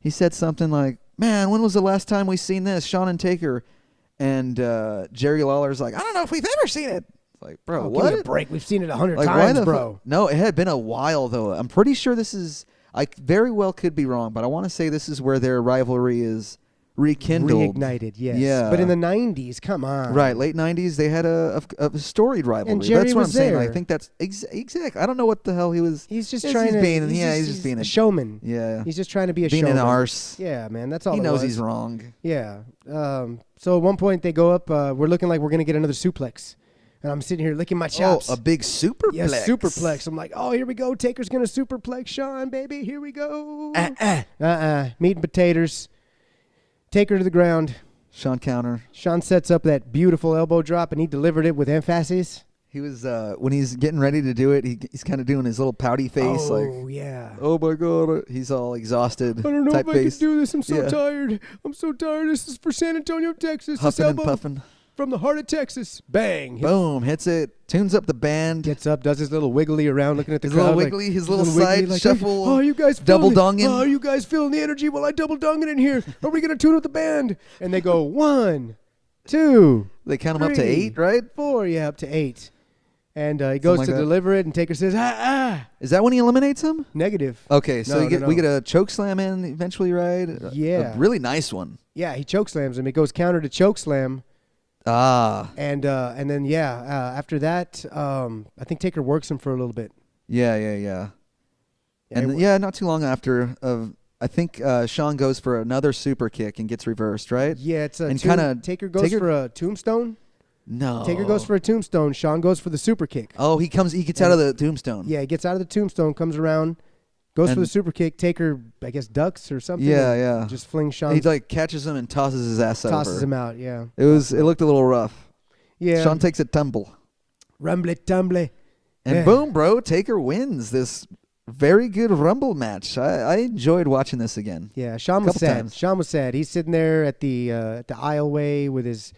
he said something like, man, when was the last time we seen this? Shawn and Taker. And Jerry Lawler's like, I don't know if we've ever seen it. It's like, bro, Oh, what? give me a break. We've seen it 100 Like, why times, the bro. No, it had been a while, though. I'm pretty sure this is, I very well could be wrong, but I want to say this is where their rivalry is rekindled. Reignited, yes. Yeah. But in the 90s, come on. Right, late 90s, they had a storied rivalry. And Jerry that's what was I'm saying. there. I think that's exactly. I don't know what the hell he was. He's just Yes, trying he's to. being, he's he's just just being a showman. Yeah. He's just trying to be a being showman. an arse. Yeah, man, that's all. He it knows was. he's wrong. Yeah. So at one point they go up. We're looking like we're gonna get another suplex, and I'm sitting here licking my chops. Oh, a big superplex. Yes, superplex. I'm like, oh, here we go. Taker's gonna superplex Shawn, baby. Here we go. Meat and potatoes. Taker to the ground. Shawn counter. Shawn sets up that beautiful elbow drop, and he delivered it with emphasis. He was when he's getting ready to do it. He's kind of doing his little pouty face, like, Yeah. oh my god, he's all exhausted. I don't know type if I face. can do this. I'm so Yeah. tired. I'm so tired. This is for San Antonio, Texas. This Huffing and elbow puffing. from the heart of Texas. Bang. Boom, hits it. Tunes up the band. Gets up, does his little wiggly around, looking at the His crowd. little like- wiggly, his little wiggly, side like, shuffle, Oh, you guys double feeling it? donging. Oh, you guys feeling the energy? Well, I double donging in here. Are we gonna tune up the band? And they go 1, 2, They count him up to 3, 8, right? 4. Yeah, up to 8. And he goes like to that. deliver it, and Taker says, Is that when he eliminates him? negative. Okay, so No, we get a choke slam in eventually, right? Yeah. A really nice one. Yeah, he choke slams him. He goes counter to choke slam. Ah. And then after that, I think Taker works him for a little bit. Yeah. Yeah, And not too long after, I think Shawn goes for another super kick and gets reversed, right? Yeah, it's a And kinda- Taker goes for a tombstone. No. Taker goes for a tombstone. Shawn goes for the super kick. Oh, he gets out of the tombstone. Yeah, he gets out of the tombstone, comes around, goes for And- the super kick. Taker, I guess, ducks or something. Yeah, and yeah. Just flings Shawn, He like catches him and tosses his ass over. tosses him out. Yeah, It looked a little rough. yeah. Shawn takes a tumble. Rumble tumbly. And Yeah. boom, bro, Taker wins this very good Rumble match. I enjoyed watching this again. Yeah, Shawn was Couple sad. times. Shawn was sad. He's sitting there at the aisleway with his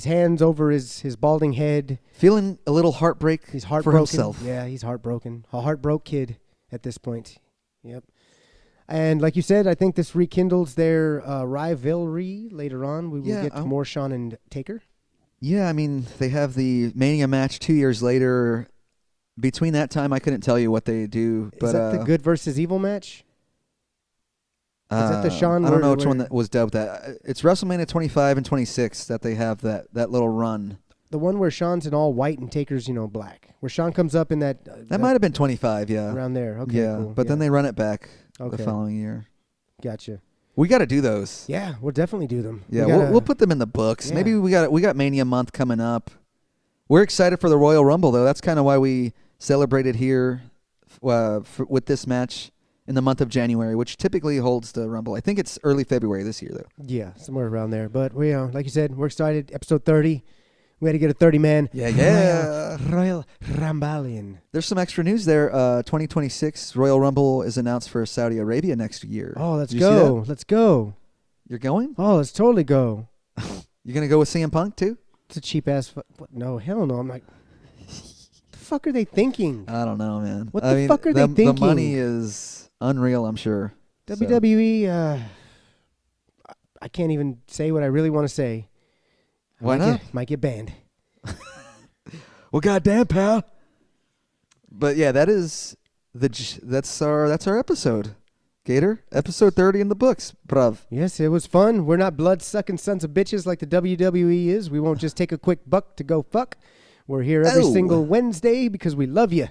hands over his balding head. Feeling a little heartbreak He's for heartbroken. himself. Yeah, he's heartbroken. A heartbroken kid at this point. Yep. And like you said, I think this rekindles their rivalry later on. We will Yeah, get more Shawn and Taker. Yeah, I mean, they have the Mania match 2 years later. Between that time, I couldn't tell you what they do. But Is that the good versus evil match? Is that the Shawn I don't know where- which one where- that was dubbed that. It's WrestleMania 25 and 26 that they have that little run. The one where Shawn's in all white and Taker's, black. Where Shawn comes up in that. That might have been 25, yeah. around there. Okay, yeah, cool. but then they run it back Okay. the following year. Gotcha. We got to do those. Yeah, we'll definitely do them. Yeah, We gotta- we'll put them in the books. Yeah. Maybe we got Mania month coming up. We're excited for the Royal Rumble though. That's kind of why we celebrated here with this match in the month of January, which typically holds the Rumble. I think it's early February this year though. Yeah, somewhere around there. But we, like you said, we're excited. Episode 30. We had to get a 30-man. Yeah. Royal Rumballion. There's some extra news there. 2026 Royal Rumble is announced for Saudi Arabia next year. Oh, let's Did you see go. that? Let's go. You're going? Oh, let's totally go. You're gonna go with CM Punk too? It's a cheap ass. What? No, hell no. I'm like, the fuck are they thinking? I don't know, man. What I the mean, fuck are they The thinking? money is unreal, I'm sure. So- WWE. I can't even say what I really want to say. Why not? Might get banned. Well, goddamn, pal. But yeah, that's our episode. Gator, episode 30 in the books, bruv. Yes, it was fun. We're not blood-sucking sons of bitches like the WWE is. We won't just take a quick buck to go fuck. We're here every single Wednesday because we love you.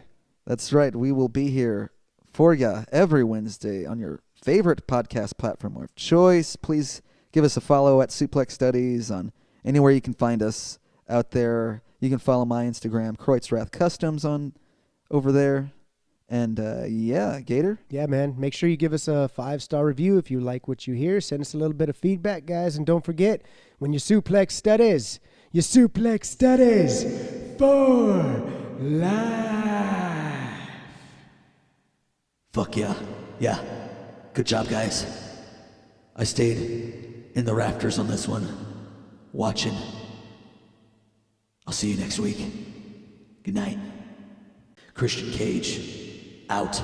That's right. We will be here for ya every Wednesday on your favorite podcast platform of choice. Please give us a follow at Suplex Studies on anywhere you can find us out there. You can follow my Instagram, Kreutzrath Customs, on over there. And yeah, Gator. Yeah, man. Make sure you give us a 5-star review if you like what you hear. Send us a little bit of feedback, guys. And don't forget, when you suplex studies for life. Fuck yeah. Yeah. Good job, guys. I stayed in the rafters on this one, watching. I'll see you next week. Good night. Christian Cage, out.